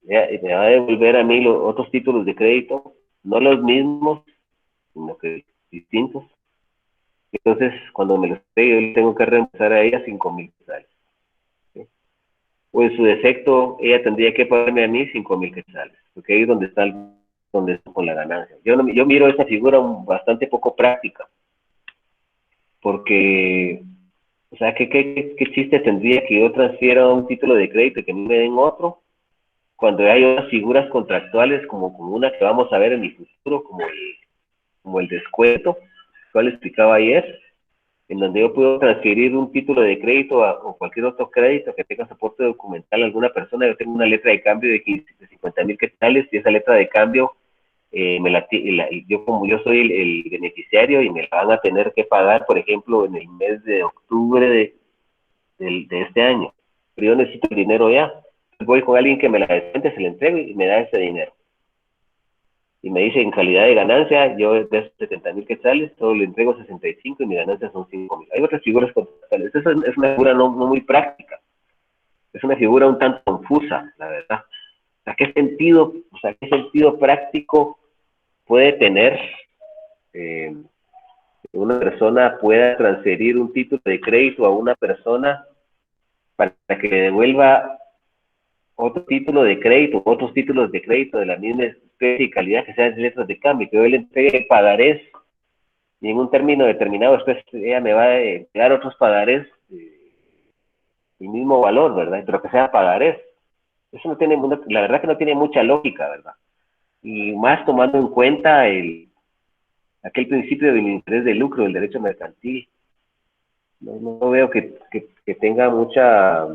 me va a devolver a mí los otros títulos de crédito, no los mismos, sino que distintos. Entonces, cuando me los entregue, yo le tengo que reembolsar a ella 5,000 quetzales, ¿sí? O en su defecto, ella tendría que pagarme a mí 5,000 quetzales, porque ahí es donde está con la ganancia. Yo miro esta figura bastante poco práctica, porque, o sea, ¿qué chiste tendría que yo transfiera un título de crédito y que a mí me den otro, cuando hay otras figuras contractuales como una que vamos a ver en el futuro, como el descuento, cual explicaba ayer, en donde yo puedo transferir un título de crédito o cualquier otro crédito que tenga soporte documental a alguna persona. Yo tengo una letra de cambio de 50,000 quetzales y esa letra de cambio como yo soy el beneficiario y me la van a tener que pagar, por ejemplo, en el mes de octubre de este año, pero yo necesito el dinero ya. Voy con alguien que me la descuente, se le entrego y me da ese dinero. Y me dice, en calidad de ganancia, yo de esos 70,000 quetzales, solo le entrego 65 y mi ganancia son 5,000. Hay otras figuras contractuales. Esa es una figura no muy práctica. Es una figura un tanto confusa, la verdad. ¿Qué sentido práctico puede tener, una persona pueda transferir un título de crédito a una persona para que le devuelva otro título de crédito, otros títulos de crédito de la misma especie y calidad que sean letras de cambio, que yo le entregue pagarés y en un término determinado después ella me va a entregar otros pagarés el mismo valor, ¿verdad? Pero que sea pagarés. Eso no tiene, la verdad que no tiene mucha lógica, ¿verdad? Y más tomando en cuenta aquel principio del interés de lucro, del derecho mercantil. No veo que tenga mucha...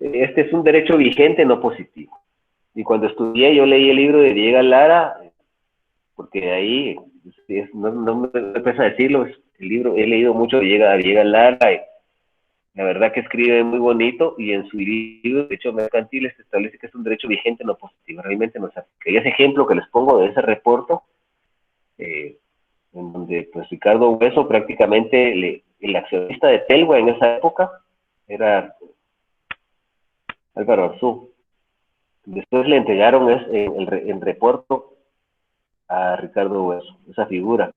Este es un derecho vigente, no positivo. Y cuando estudié, yo leí el libro de Diego Lara, porque de ahí, no me pesa decirlo, el libro, he leído mucho de Diego Lara, y la verdad que escribe muy bonito, y en su libro, Derecho Mercantil, se establece que es un derecho vigente, no positivo, realmente no se aplica. Y ese ejemplo que les pongo de ese reporto, en donde pues Ricardo Hueso prácticamente, el accionista de Telgua en esa época, era Álvaro Arzú. Después le entregaron el reporto a Ricardo Hueso, esa figura.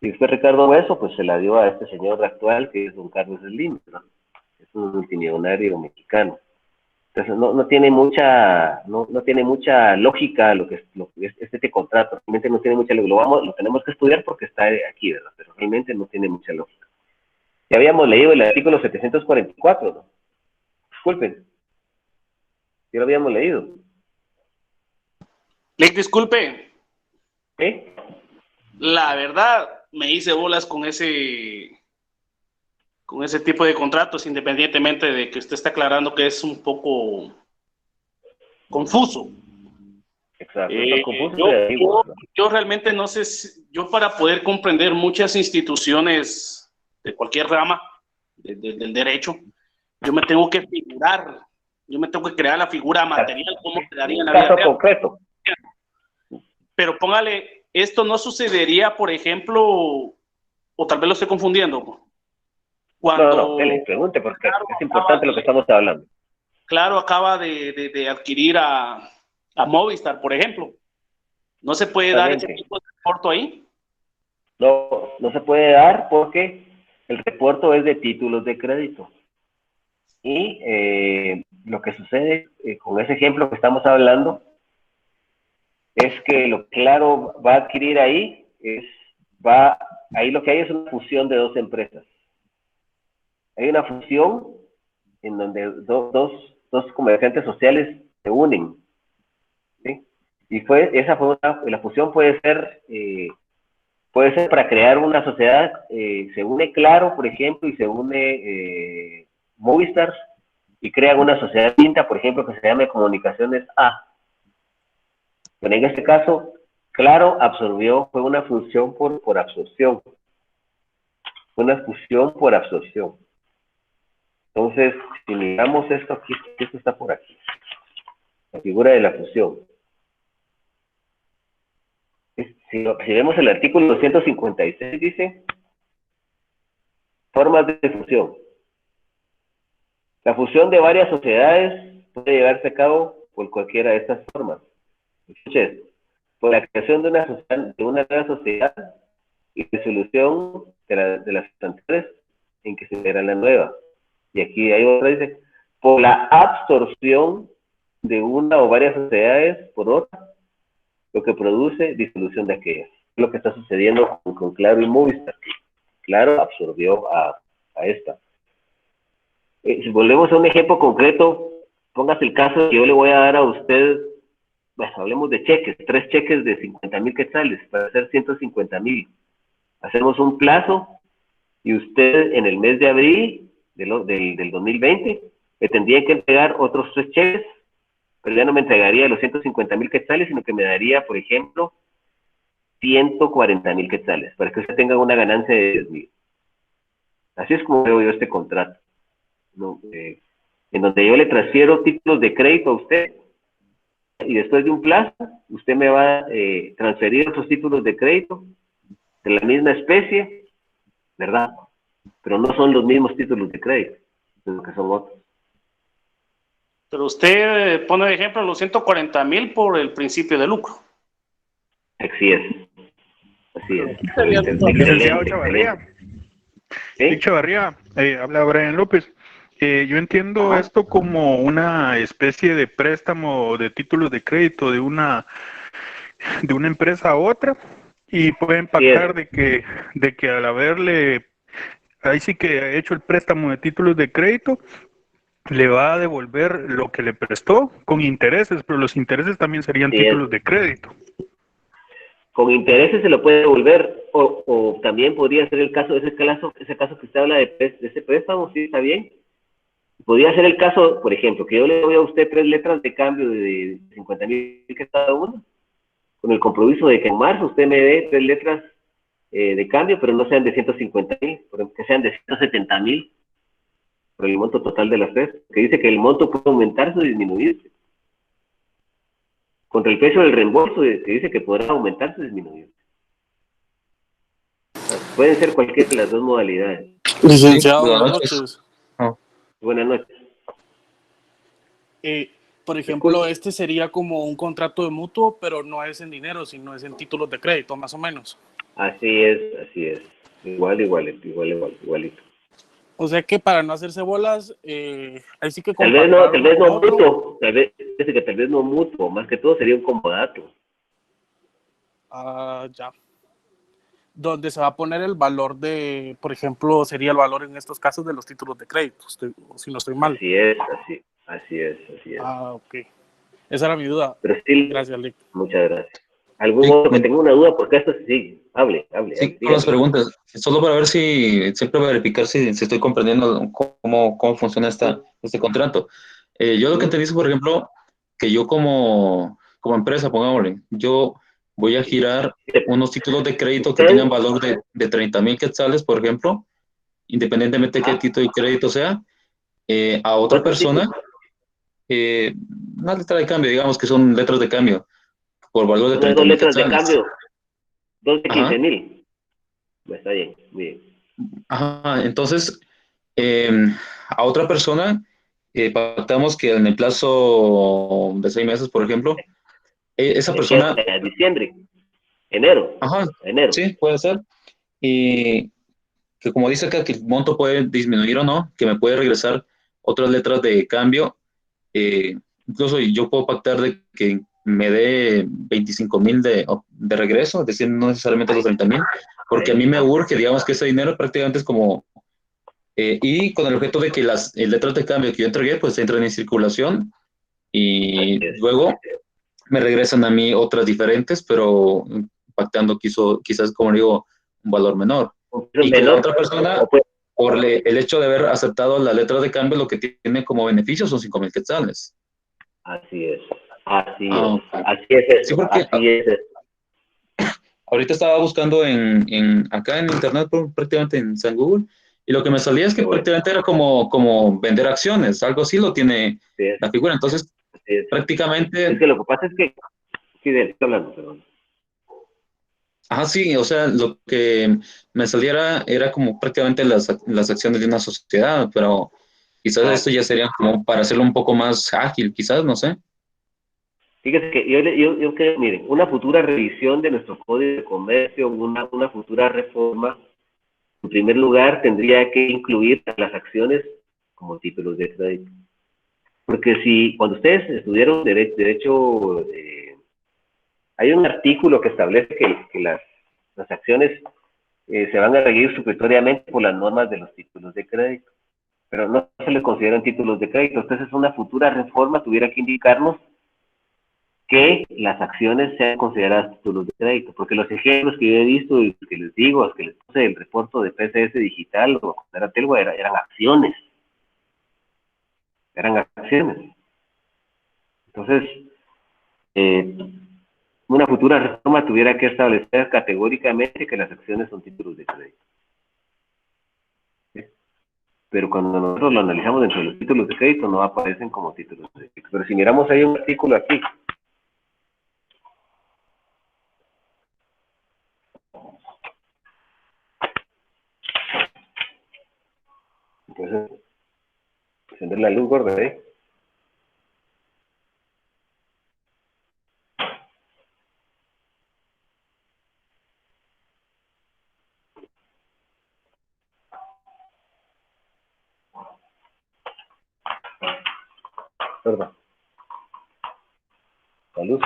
Y después Ricardo Hueso, pues se la dio a este señor actual, que es don Carlos Slim, ¿no? Es un multimillonario mexicano. Entonces no tiene mucha lógica lo que es este contrato. Realmente no tiene mucha lógica. Lo tenemos que estudiar porque está aquí, ¿verdad? Pero realmente no tiene mucha lógica. Ya habíamos leído el artículo 744, ¿no? Disculpen. Ya lo habíamos leído. Disculpe. ¿Qué? La verdad, me hice bolas con ese tipo de contratos, independientemente de que usted está aclarando que es un poco confuso. Exacto. Yo realmente no sé yo para poder comprender muchas instituciones de cualquier rama del derecho, yo me tengo que figurar, yo me tengo que crear la figura material, cómo quedaría en la vida real. Concreto. Pero póngale, esto no sucedería, por ejemplo, o tal vez lo estoy confundiendo. No, dele, pregunte, porque es importante lo que estamos hablando. Claro, acaba de adquirir a Movistar, por ejemplo. ¿No se puede dar ese tipo de reporto ahí? No se puede dar porque el reporto es de títulos de crédito. Y lo que sucede con ese ejemplo que estamos hablando es que lo que Claro va a adquirir ahí ahí lo que hay es una fusión de dos empresas. Hay una fusión en donde dos comerciantes sociales se unen, ¿sí? Y la fusión puede ser para crear una sociedad, se une Claro, por ejemplo, y se une Movistar, y crean una sociedad distinta, por ejemplo, que se llame Comunicaciones A. Pero en este caso, Claro fue una fusión por absorción. Fue una fusión por absorción. Entonces, si miramos esto aquí, esto está por aquí. La figura de la fusión. Si vemos el artículo 256, dice formas de fusión. La fusión de varias sociedades puede llevarse a cabo por cualquiera de estas formas. Escuchen, por la creación de una nueva sociedad y disolución de las anteriores en que se integra la nueva. Y aquí hay otra, dice, por la absorción de una o varias sociedades por otra, lo que produce disolución de aquellas. Es lo que está sucediendo con Claro y Movistar. Claro absorbió a esta. Si volvemos a un ejemplo concreto, póngase el caso que yo le voy a dar a usted, bueno, hablemos de cheques, 3 cheques de 50,000 quetzales para hacer 150,000. Hacemos un plazo y usted en el mes de abril del 2020 me tendría que entregar otros 3 cheques, pero ya no me entregaría los 150,000 quetzales, sino que me daría, por ejemplo, 140,000 quetzales, para que usted tenga una ganancia de 10,000. Así es como veo yo este contrato, ¿no? En donde yo le transfiero títulos de crédito a usted, y después de un plazo, usted me va a transferir otros títulos de crédito de la misma especie, ¿verdad? Pero no son los mismos títulos de crédito, sino que son otros. Pero usted pone de ejemplo los 140,000 por el principio de lucro. Así es. Así es. Licenciado Chavarría. ¿Sí? Chavarría, habla Brian López. Yo entiendo esto como una especie de préstamo de títulos de crédito de una empresa a otra, y puede impactar de que al haberle, ahí sí que ha hecho el préstamo de títulos de crédito, le va a devolver lo que le prestó con intereses, pero los intereses también serían Así títulos es. de crédito. Con intereses se lo puede devolver, o también podría ser el caso, ese caso que usted habla de ese préstamo, sí, está bien. Podría ser el caso, por ejemplo, que yo le doy a usted 3 letras de cambio de 50,000 que cada una, con el compromiso de que en marzo usted me dé 3 letras de cambio, pero no sean de 150,000, que sean de 170,000, por el monto total de las 3, que dice que el monto puede aumentarse o disminuirse. Contra el precio del reembolso, que dice que podrá aumentarse o disminuirse. Pueden ser cualquiera de las dos modalidades. Licenciado, Sí, buenas noches. Buenas noches. Por ejemplo, este sería como un contrato de mutuo, pero no es en dinero, sino es en títulos de crédito, más o menos. Así es. Igualito. O sea que para no hacerse bolas, ahí sí que Tal compactar uno vez con no otro. mutuo, tal vez no mutuo, más que todo sería un comodato. Ya. Donde se va a poner el valor de, por ejemplo, sería el valor en estos casos de los títulos de crédito, si no estoy mal. Así es. Ok. Esa era mi duda. Pero sí, Gracias, Lick. muchas gracias. ¿Algún Sí, otro que tenga una duda? Porque esto sí, hable, sí, con las dígame. preguntas. Solo para ver siempre verificar si estoy comprendiendo cómo funciona este contrato. Yo lo que entendí es, por ejemplo, que yo como empresa, pongámosle, yo voy a girar unos títulos de crédito que tengan valor de 30,000 quetzales, por ejemplo, independientemente de qué título de crédito sea, a otra ¿Cuántos persona, tipos? una letra de cambio, digamos que son letras de cambio, por valor de Una de 30 dos mil letras de quetzales. cambio, 2 de Ajá. 15,000. Está bien, muy bien. Ajá, entonces, a otra persona, pactamos que en el plazo de 6 meses, por ejemplo, esa ¿De qué? persona, A diciembre, enero, ajá, enero. sí, puede ser, y que como dice acá, que el monto puede disminuir o no, que me puede regresar otras letras de cambio, incluso yo puedo pactar de que me dé 25,000 de regreso, es decir, no necesariamente los 30,000, porque a mí me urge, digamos que ese dinero prácticamente es como y con el objeto de que las letras de cambio que yo entregué pues entren en circulación y luego me regresan a mí otras diferentes, pero impactando quizás, como digo, un valor menor. Y que la Menor, otra persona, o puede, por el hecho de haber aceptado la letra de cambio, lo que tiene como beneficio son 5,000 quetzales. así es Okay. Sí, porque así es esto. ahorita estaba buscando acá en internet, prácticamente en San Google, y lo que me salía es que Qué bueno, prácticamente era como vender acciones, algo así lo tiene así es, la figura. Entonces, así es. Es prácticamente, que lo que pasa es que, sí, estoy hablando, perdón. sí, o sea, lo que me saliera era como prácticamente las acciones de una sociedad, pero quizás esto ya sería como para hacerlo un poco más ágil, quizás, no sé. Fíjese que yo creo, miren, una futura revisión de nuestro Código de Comercio, una futura reforma, en primer lugar, tendría que incluir las acciones como títulos de crédito. Porque si, cuando ustedes estudiaron derecho, hay un artículo que establece que las acciones se van a regir supletoriamente por las normas de los títulos de crédito, pero no se les consideran títulos de crédito. Entonces, una futura reforma tuviera que indicarnos que las acciones sean consideradas títulos de crédito, porque los ejemplos que yo he visto y que les digo, es que les puse el reporte de PCS Digital o era Telgo, eran acciones. Entonces, eh, una futura reforma tuviera que establecer categóricamente que las acciones son títulos de crédito. ¿Sí? Pero cuando nosotros lo analizamos dentro de los títulos de crédito, no aparecen como títulos de crédito. Pero si miramos ahí un artículo aquí, entonces, encender la luz, gorda, ¿eh? Perdón. Salud.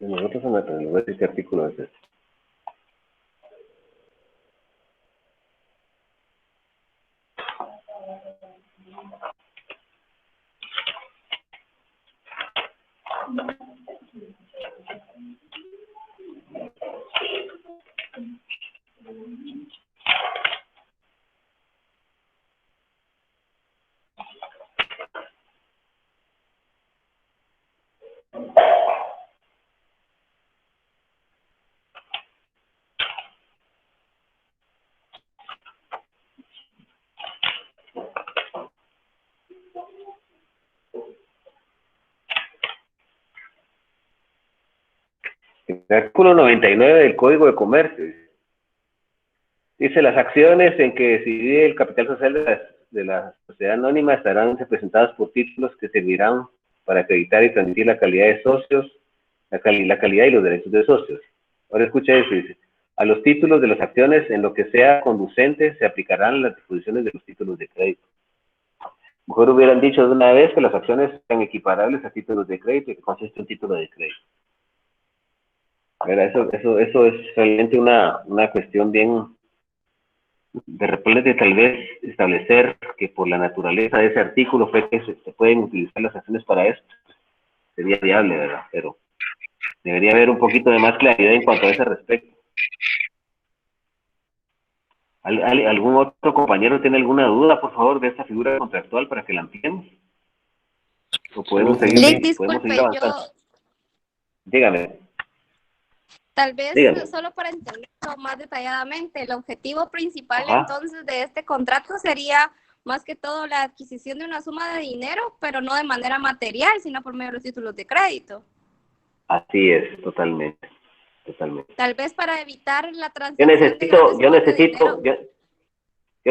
Nosotros en la telenovela este artículo es este. El artículo 99 del Código de Comercio dice: las acciones en que se divide el capital social de la sociedad anónima estarán representadas por títulos que servirán para acreditar y transmitir la calidad de socios, la calidad y los derechos de socios. Ahora escucha eso, dice: a los títulos de las acciones en lo que sea conducente se aplicarán las disposiciones de los títulos de crédito. Mejor hubieran dicho de una vez que las acciones sean equiparables a títulos de crédito y que consiste un título de crédito. Eso es realmente una cuestión bien, de repente tal vez establecer que por la naturaleza de ese artículo fue que se pueden utilizar las acciones para esto. Sería viable, ¿verdad? Pero debería haber un poquito de más claridad en cuanto a ese respecto. ¿Algún otro compañero tiene alguna duda, por favor, de esta figura contractual para que la ampliemos? ¿O podemos seguir, avanzando? Dígame. Tal vez Dígame. solo para entenderlo más detalladamente, el objetivo principal entonces de este contrato sería más que todo la adquisición de una suma de dinero, pero no de manera material, sino por medio de los títulos de crédito. Así es, totalmente. Tal vez para evitar la transacción. Yo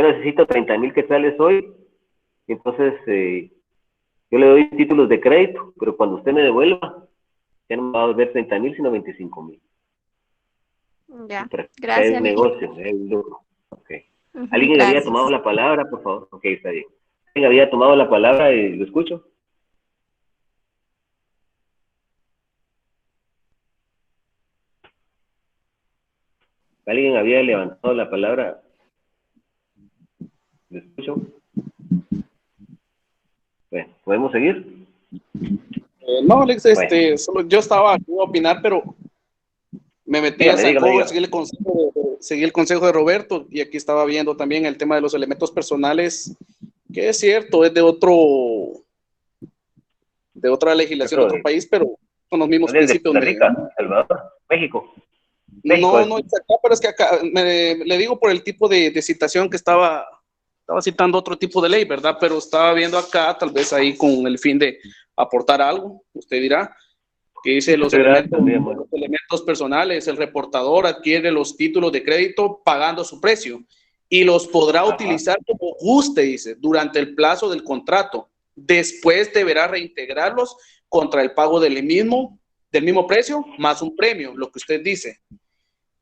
necesito 30,000 quetzales hoy, entonces yo le doy títulos de crédito, pero cuando usted me devuelva, ya no me va a devolver 30,000, sino 25,000. Ya, gracias. Es negocio, es lucro. Okay. ¿Alguien había tomado la palabra, por favor? Ok, está bien. ¿Alguien había tomado la palabra y lo escucho? ¿Alguien había levantado la palabra? ¿Lo escucho? Bueno, ¿podemos seguir? No, Alex, solo yo estaba aquí a opinar, pero me metí a San Cobo, seguí el consejo de Roberto, y aquí estaba viendo también el tema de los elementos personales, que es cierto, es de otra legislación de otro país, pero son los mismos principios. ¿De Costa Rica, Salvador, México? No, es acá, pero es que acá, le digo por el tipo de citación que estaba citando otro tipo de ley, ¿verdad? Pero estaba viendo acá, tal vez ahí con el fin de aportar algo, usted dirá, que dice los elementos personales, el reportador adquiere los títulos de crédito pagando su precio y los podrá utilizar como guste, dice, durante el plazo del contrato. Después deberá reintegrarlos contra el pago del mismo precio más un premio, lo que usted dice.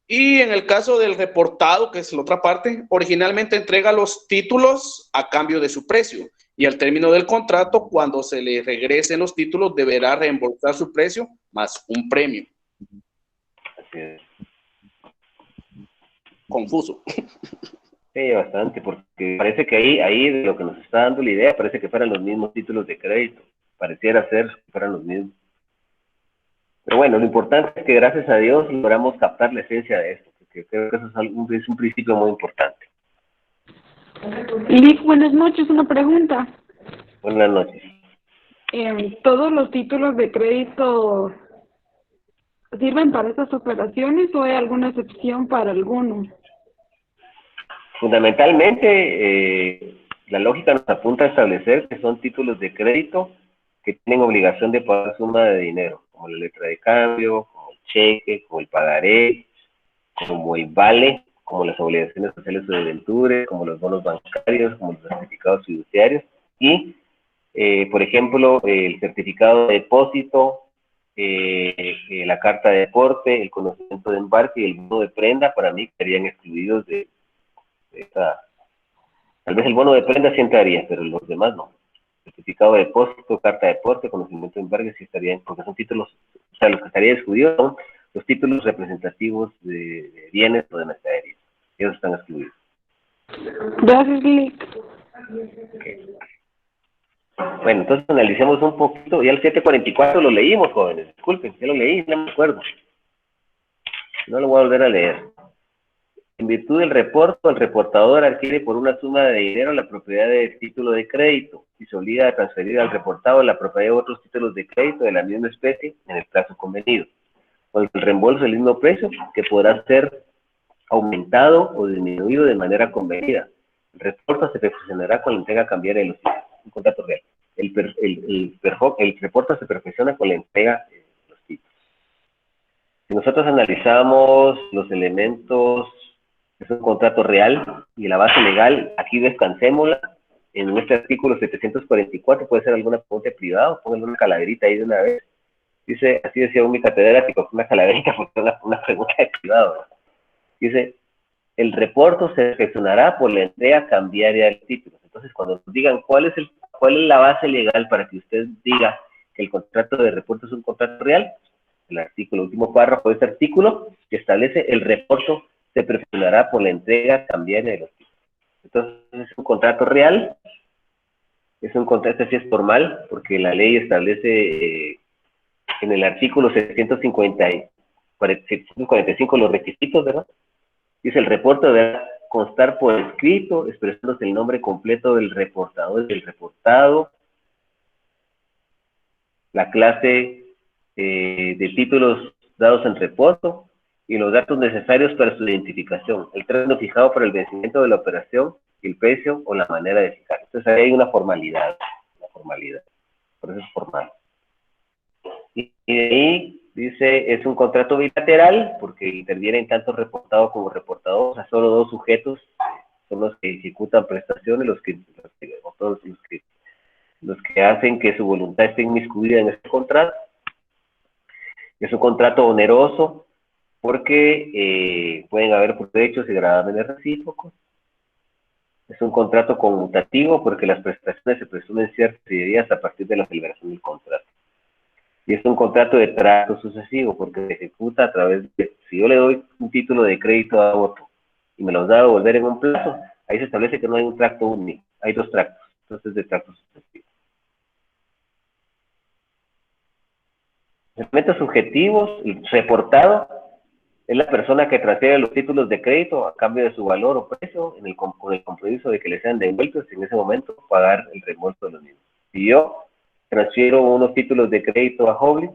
Y en el caso del reportado, que es la otra parte, originalmente entrega los títulos a cambio de su precio y al término del contrato, cuando se le regresen los títulos, deberá reembolsar su precio más un premio. Así es. Confuso. Sí, bastante, porque parece que ahí de lo que nos está dando la idea, parece que fueran los mismos títulos de crédito. Pareciera ser que fueran los mismos. Pero bueno, lo importante es que gracias a Dios logramos captar la esencia de esto, porque creo que eso es un principio muy importante. Lick, buenas noches, una pregunta. Buenas noches. ¿Todos los títulos de crédito sirven para estas operaciones o hay alguna excepción para algunos? Fundamentalmente, la lógica nos apunta a establecer que son títulos de crédito que tienen obligación de pagar suma de dinero, como la letra de cambio, como el cheque, como el pagaré, como el vale, como las obligaciones sociales o debentures, como los bonos bancarios, como los certificados fiduciarios y, por ejemplo, el certificado de depósito, la carta de aporte, el conocimiento de embarque y el bono de prenda, para mí estarían excluidos de esta. Tal vez el bono de prenda sí entraría, pero los demás no. Certificado de depósito, carta de aporte, conocimiento de embarque sí estarían, porque son títulos, o sea, los que estarían excluidos son los títulos representativos de bienes o de mercaderías. Esos están excluidos. Gracias, Lick. Okay. Bueno, entonces analicemos un poquito. Ya el 744 lo leímos, jóvenes. Disculpen, ya lo leí, no me acuerdo. No lo voy a volver a leer. En virtud del reporto, el reportador adquiere por una suma de dinero la propiedad del título de crédito y se obliga a transferir al reportado la propiedad de otros títulos de crédito de la misma especie en el plazo convenido, con el reembolso del mismo precio que podrá ser aumentado o disminuido de manera convenida. El reporto se perfeccionará con la entrega cambiaria de los títulos. Un contrato real. El reporto se perfecciona con la entrega de los títulos. Si nosotros analizamos los elementos, es un contrato real y la base legal, aquí descansémosla. En este artículo 744 puede ser alguna pregunta privada, pónganle una calaverita ahí de una vez. Dice, así decía un mi catedrático, una calaverita porque es una pregunta de privado, ¿verdad? Dice, el reporto se perfeccionará por la entrega cambiaria del título. Entonces, cuando nos digan cuál es la base legal para que usted diga que el contrato de reporto es un contrato real, el artículo, el último párrafo de este artículo, que establece el reporto se perfeccionará por la entrega cambiaria de los títulos. Entonces, es un contrato real, es un contrato, este sí es formal, porque la ley establece en el artículo 745 los requisitos, ¿verdad? Dice, el reporte debe constar por escrito, expresándose el nombre completo del reportador y del reportado, la clase de títulos dados en reporto y los datos necesarios para su identificación, el término fijado para el vencimiento de la operación, el precio o la manera de fijar. Entonces ahí hay una formalidad, por eso es formal. Y de ahí dice, es un contrato bilateral, porque intervienen tanto reportado como reportador, o sea, solo dos sujetos son los que ejecutan prestaciones, los que hacen que su voluntad esté inmiscuida en este contrato. Es un contrato oneroso, porque pueden haber derechos y gravámenes recíprocos. Es un contrato conmutativo, porque las prestaciones se presumen ciertas días a partir de la celebración del contrato. Y es un contrato de trato sucesivo, porque se ejecuta a través de, si yo le doy un título de crédito a otro y me los da a devolver en un plazo, ahí se establece que no hay un tracto único, hay dos tractos, entonces de trato sucesivo. Elementos subjetivos, el reportado es la persona que transfiere los títulos de crédito a cambio de su valor o precio, con el compromiso de que le sean devueltos en ese momento, pagar el reembolso de los mismos. Si yo transfiero unos títulos de crédito a Hobley,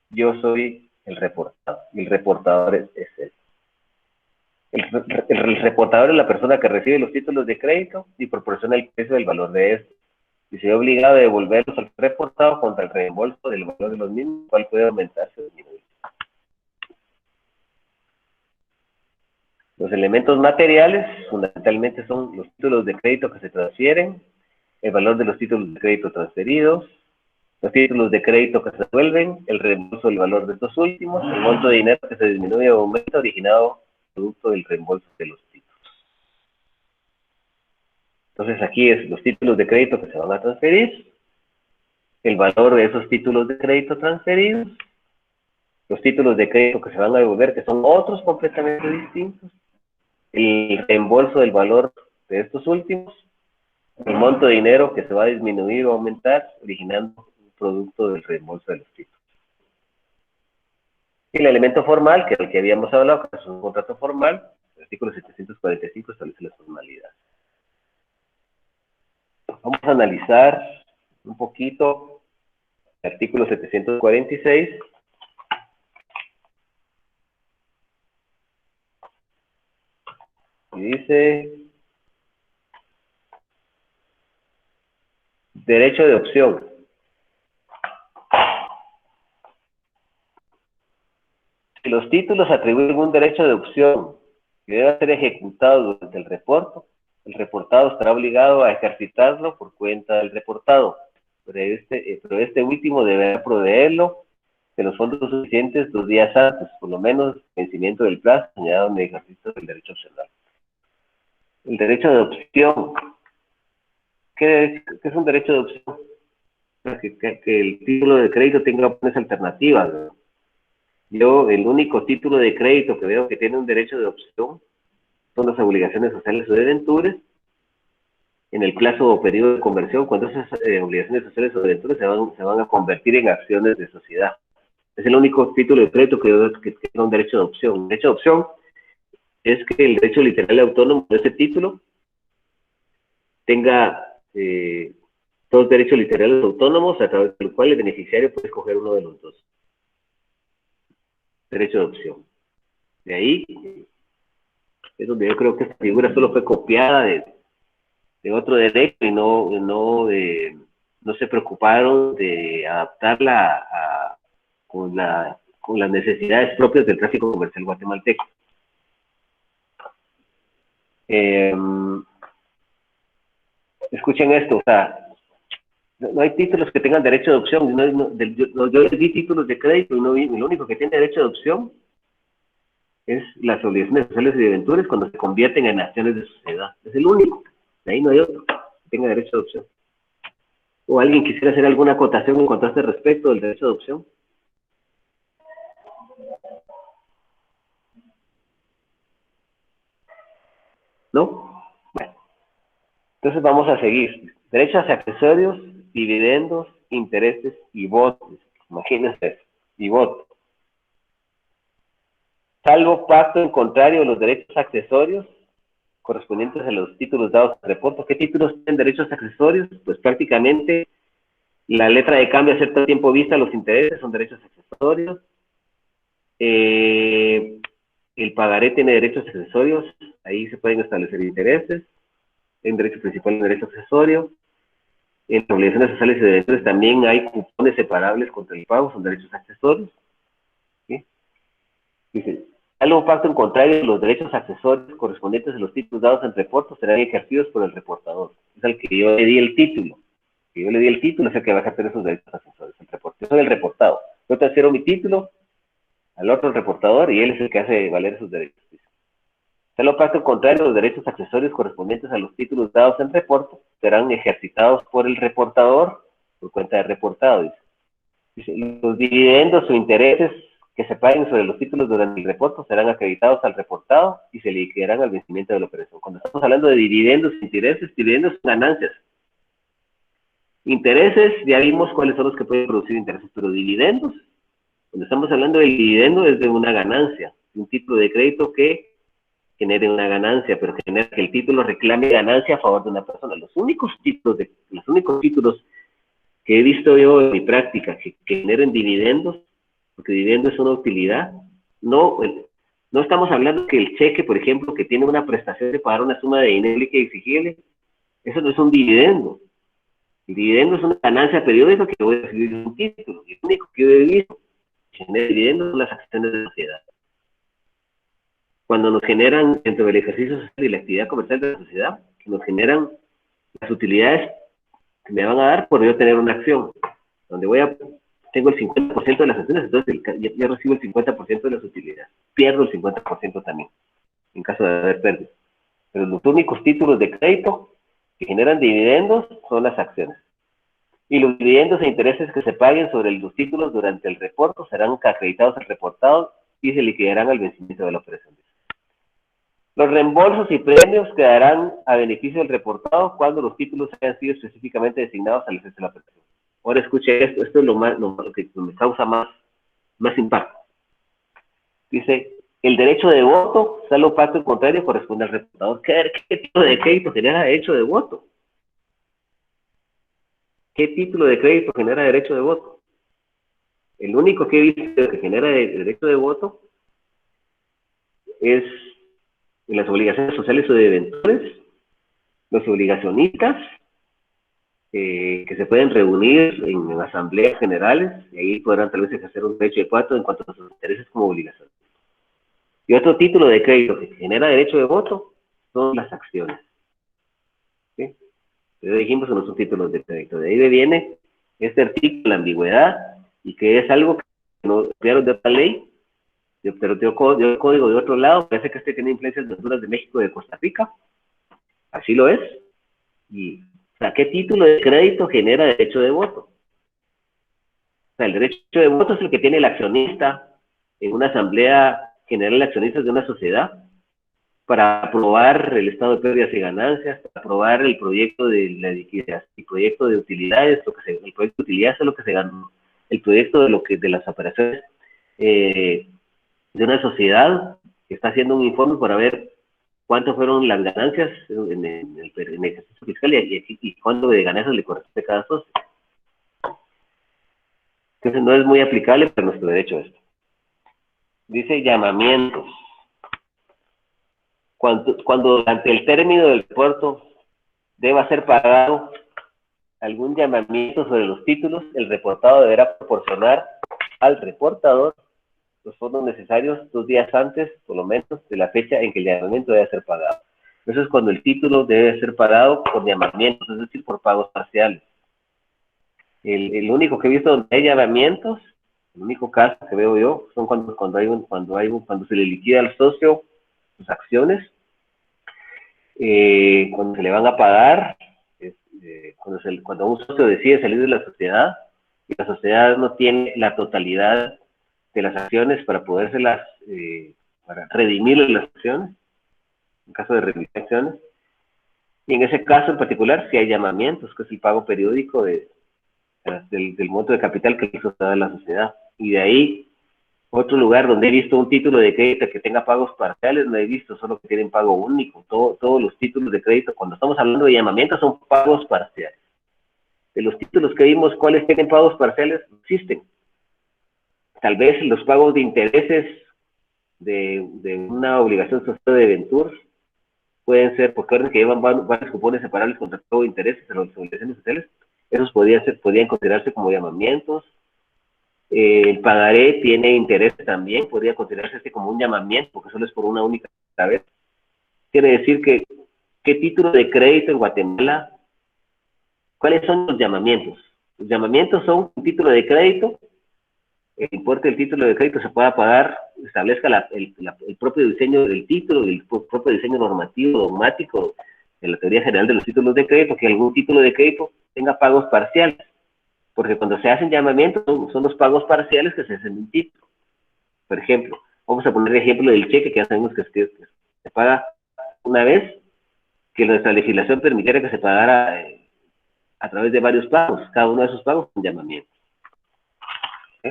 yo soy el reportado, y el reportador es él. El reportador es la persona que recibe los títulos de crédito y proporciona el precio del valor de estos, y se ve obligado a devolverlos al reportado contra el reembolso del valor de los mismos, cual puede aumentarse o disminuir. Los elementos materiales fundamentalmente son los títulos de crédito que se transfieren, el valor de los títulos de crédito transferidos, los títulos de crédito que se devuelven, el reembolso del valor de estos últimos, el monto de dinero que se disminuye o aumenta originado producto del reembolso de los títulos. Entonces aquí es los títulos de crédito que se van a transferir, el valor de esos títulos de crédito transferidos, los títulos de crédito que se van a devolver, que son otros completamente distintos, el reembolso del valor de estos últimos, el monto de dinero que se va a disminuir o aumentar, originando un producto del reembolso de los títulos. Y el elemento formal, que es el que habíamos hablado, que es un contrato formal, el artículo 745 establece la formalidad. Vamos a analizar un poquito el artículo 746. Y dice, derecho de opción. Si los títulos atribuyen un derecho de opción que debe ser ejecutado durante el reporto, el reportado estará obligado a ejercitarlo por cuenta del reportado, pero este último deberá proveerlo de los fondos suficientes 2 días antes, por lo menos vencimiento del plazo señalado en el ejercicio del derecho opcional. El derecho de opción. ¿Qué es un derecho de opción? Que el título de crédito tenga opciones alternativas, ¿no? Yo, el único título de crédito que veo que tiene un derecho de opción son las obligaciones sociales o debentures en el plazo o periodo de conversión, cuando esas obligaciones sociales o debentures se van a convertir en acciones de sociedad. Es el único título de crédito que tiene un derecho de opción. Un derecho de opción es que el derecho literal y autónomo de ese título tenga dos derechos literales autónomos a través del cual el beneficiario puede escoger uno de los dos. Derecho de opción. De ahí es donde yo creo que esta figura solo fue copiada de otro derecho y no se preocuparon de adaptarla con las necesidades propias del tráfico comercial guatemalteco. Escuchen esto, o sea, no hay títulos que tengan derecho de opción. Yo les di títulos de crédito y lo único que tiene derecho de opción es las obligaciones sociales y debentures cuando se convierten en acciones de sociedad. Es el único. De ahí no hay otro que tenga derecho de opción. ¿O alguien quisiera hacer alguna acotación en cuanto a este respecto del derecho de opción? ¿No? Bueno. Entonces vamos a seguir. Derechos y accesorios, dividendos, intereses y votos. Imagínense eso. Y votos. Salvo pacto en contrario de los derechos accesorios correspondientes a los títulos dados al reporto. ¿Qué títulos tienen derechos accesorios? Pues prácticamente la letra de cambio a cierto tiempo vista, los intereses son derechos accesorios. El pagaré tiene derechos accesorios, ahí se pueden establecer intereses. En derecho principal y derecho accesorio. En obligaciones sociales y debentures también hay cupones separables contra el pago, son derechos accesorios. ¿Sí? Dice, algo pacto en contrario, los derechos accesorios correspondientes a los títulos dados en reporto serán ejercidos por el reportador. Es al que yo le di el título. Que yo le di el título es el que va a ejercer esos derechos accesorios. El reporte. Yo soy el reportado. Yo transfiero mi título al otro reportador y él es el que hace valer esos derechos. Lo pacto contrario, los derechos accesorios correspondientes a los títulos dados en reporto serán ejercitados por el reportador por cuenta de reportado. Dice, los dividendos o intereses que se paguen sobre los títulos durante el reporto serán acreditados al reportado y se liquidarán al vencimiento de la operación. Cuando estamos hablando de dividendos e intereses, dividendos son ganancias. Intereses, ya vimos cuáles son los que pueden producir intereses, pero dividendos, cuando estamos hablando del dividendo es de una ganancia, de un título de crédito que genere una ganancia, pero genera que el título reclame ganancia a favor de una persona. Los únicos títulos que he visto yo en mi práctica que generen dividendos, porque dividendo es una utilidad, no estamos hablando que el cheque, por ejemplo, que tiene una prestación de pagar una suma de dinero líquida exigible, eso no es un dividendo. El dividendo es una ganancia periódica que voy a recibir de un título, y el único que yo he visto que genera dividendos son las acciones de sociedad. Cuando nos generan, dentro del ejercicio social y la actividad comercial de la sociedad, que nos generan las utilidades que me van a dar por yo tener una acción, donde tengo el 50% de las acciones, entonces yo recibo el 50% de las utilidades. Pierdo el 50% también, en caso de haber pérdida. Pero los únicos títulos de crédito que generan dividendos son las acciones. Y los dividendos e intereses que se paguen sobre los títulos durante el reporto serán acreditados al reportado y se liquidarán al vencimiento de la operación. Los reembolsos y premios quedarán a beneficio del reportado cuando los títulos hayan sido específicamente designados al efecto de la operación. Ahora escuche esto es lo que me causa más impacto. Dice, el derecho de voto, salvo pacto en contrario, corresponde al reportador. ¿Qué tipo de crédito genera derecho de voto? ¿Qué título de crédito genera derecho de voto? El único que he visto que genera derecho de voto es en las obligaciones sociales o debentures, los obligacionistas, que se pueden reunir en asambleas generales, y ahí podrán tal vez ejercer un derecho de voto en cuanto a sus intereses como obligaciones. Y otro título de crédito que genera derecho de voto son las acciones. ¿Sí? Ya dijimos que no son títulos de crédito. De ahí viene este artículo, la ambigüedad, y que es algo que no crearon de otra ley, pero de código de otro lado. Parece que este tiene influencias de Honduras, de México y de Costa Rica. Así lo es. Y, o sea, ¿qué título de crédito genera derecho de voto? O sea, el derecho de voto es el que tiene el accionista en una asamblea general de accionistas de una sociedad para aprobar el estado de pérdidas y ganancias, para aprobar el proyecto de la liquidez, el proyecto de utilidades, el proyecto de utilidades es lo que se ganó, el proyecto de las operaciones de una sociedad que está haciendo un informe para ver cuánto fueron las ganancias en el ejercicio fiscal y cuánto de ganancias le corresponde a cada socio. Entonces no es muy aplicable para nuestro derecho esto. Dice llamamientos. Cuando durante el término del reporto deba ser pagado algún llamamiento sobre los títulos, el reportado deberá proporcionar al reportador los fondos necesarios 2 días antes, por lo menos, de la fecha en que el llamamiento debe ser pagado. Eso es cuando el título debe ser pagado por llamamientos, es decir, por pagos parciales. El único que he visto donde hay llamamientos, el único caso que veo yo, son cuando se le liquida al socio sus acciones, cuando se le van a pagar, cuando un socio decide salir de la sociedad y la sociedad no tiene la totalidad de las acciones para podérselas, para redimir las acciones, en caso de redimir acciones, y en ese caso en particular si hay llamamientos, que es el pago periódico del monto de capital que hizo toda la sociedad. Y de ahí, otro lugar donde he visto un título de crédito que tenga pagos parciales, no he visto, solo que tienen pago único. Todos los títulos de crédito, cuando estamos hablando de llamamientos, son pagos parciales. De los títulos que vimos, ¿cuáles tienen pagos parciales? No existen. Tal vez los pagos de intereses de una obligación social de Venture pueden ser, porque recuerden que llevan varios cupones separables contra pago de intereses en las obligaciones sociales, esos podrían considerarse como llamamientos. El pagaré tiene interés también, podría considerarse como un llamamiento, porque solo es por una única vez. Quiere decir que, ¿qué título de crédito en Guatemala? ¿Cuáles son los llamamientos? Los llamamientos son un título de crédito, el importe del título de crédito se pueda pagar, establezca el propio diseño del título, el propio diseño normativo, dogmático, de la teoría general de los títulos de crédito, que algún título de crédito tenga pagos parciales. Porque cuando se hacen llamamientos, son los pagos parciales que se hacen en un título. Por ejemplo, vamos a poner el ejemplo del cheque, que ya sabemos que se paga una vez, que nuestra legislación permitiera que se pagara a través de varios pagos, cada uno de esos pagos con llamamiento. ¿Sí?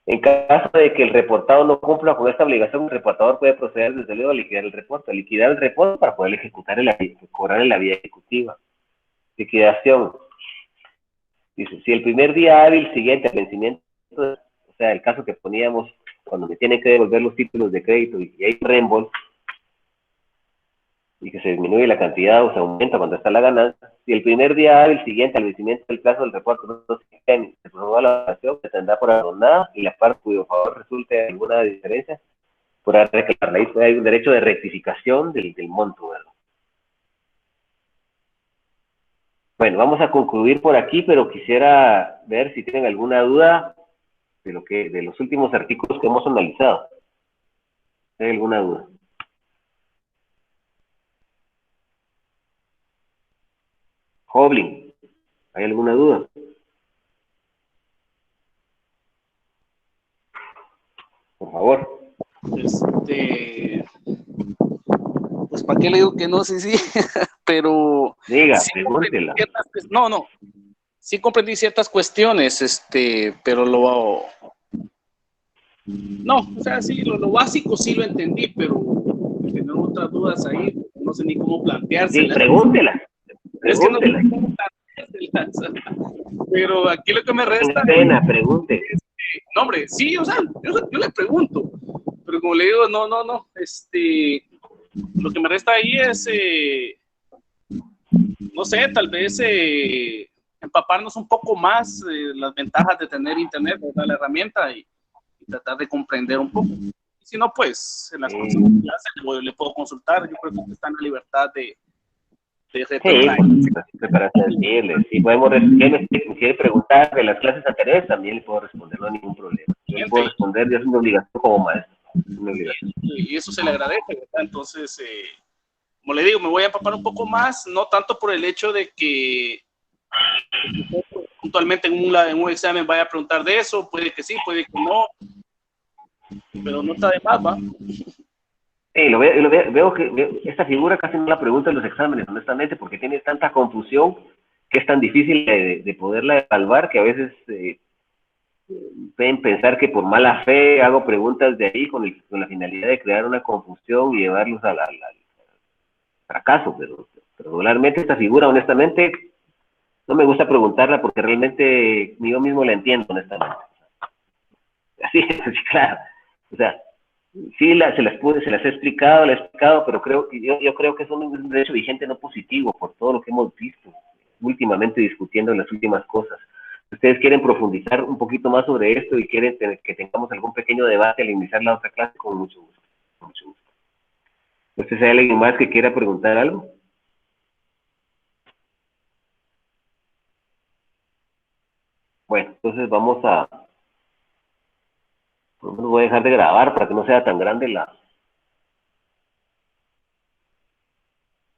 En caso de que el reportado no cumpla con esta obligación, el reportador puede proceder desde luego a liquidar el reporte para poder cobrar en la vía ejecutiva. Liquidación. Dice, si el primer día hábil siguiente al vencimiento, o sea, el caso que poníamos cuando me tienen que devolver los títulos de crédito y hay reembolso, y que se disminuye la cantidad o se aumenta cuando está la ganancia, si el primer día hábil siguiente al vencimiento del plazo del reporte no se prorroga la operación, se tendrá por abonada y la parte cuyo favor resulte alguna diferencia podrá reclamar. Ahí hay un derecho de rectificación del monto, ¿verdad? Bueno, vamos a concluir por aquí, pero quisiera ver si tienen alguna duda de los últimos artículos que hemos analizado. ¿Hay alguna duda? Hoblin, ¿hay alguna duda? Por favor. Pues para qué le digo que no, sí, pero diga, sí pregúntela. Sí comprendí ciertas cuestiones, pero no, o sea, sí, lo básico sí lo entendí, pero tengo otras dudas ahí, no sé ni cómo planteárselas. Sí, pregúntela. Es que no sé cómo planteárselas, pero aquí lo que me resta... Pena, pregunte. No, hombre, sí, o sea, yo le pregunto, pero como le digo, no, lo que me resta ahí es, no sé, tal vez empaparnos un poco más las ventajas de tener internet, ¿verdad? La herramienta y y tratar de comprender un poco. Y si no, pues en las próximas clases le puedo consultar. Yo creo que está en la libertad de retornar. Sí, pues, para servirles. Si podemos, si quiere preguntar de las clases anteriores, también le puedo responder, no hay ningún problema. Yo le puedo responder, yo es una obligación como maestro. Una obligación. Y eso se le agradece, ¿verdad? Entonces, como le digo, me voy a empapar un poco más, no tanto por el hecho de que puntualmente en un examen vaya a preguntar de eso, puede que sí, puede que no, pero no está de más, ¿va? Sí, veo que esta figura casi no la preguntan en los exámenes, honestamente, porque tiene tanta confusión que es tan difícil de poderla evaluar que a veces pueden pensar que por mala fe hago preguntas de ahí con la finalidad de crear una confusión y llevarlos al fracaso, pero regularmente esta figura, honestamente, no me gusta preguntarla porque realmente ni yo mismo la entiendo, honestamente. Así, claro. O sea, sí, se las he explicado, pero yo creo que es un derecho vigente no positivo por todo lo que hemos visto últimamente discutiendo en las últimas cosas. Si ustedes quieren profundizar un poquito más sobre esto y quieren que tengamos algún pequeño debate al iniciar la otra clase, con mucho gusto. Con mucho gusto. No sé si hay alguien más que quiera preguntar algo. Bueno, entonces vamos a... Voy a dejar de grabar para que no sea tan grande la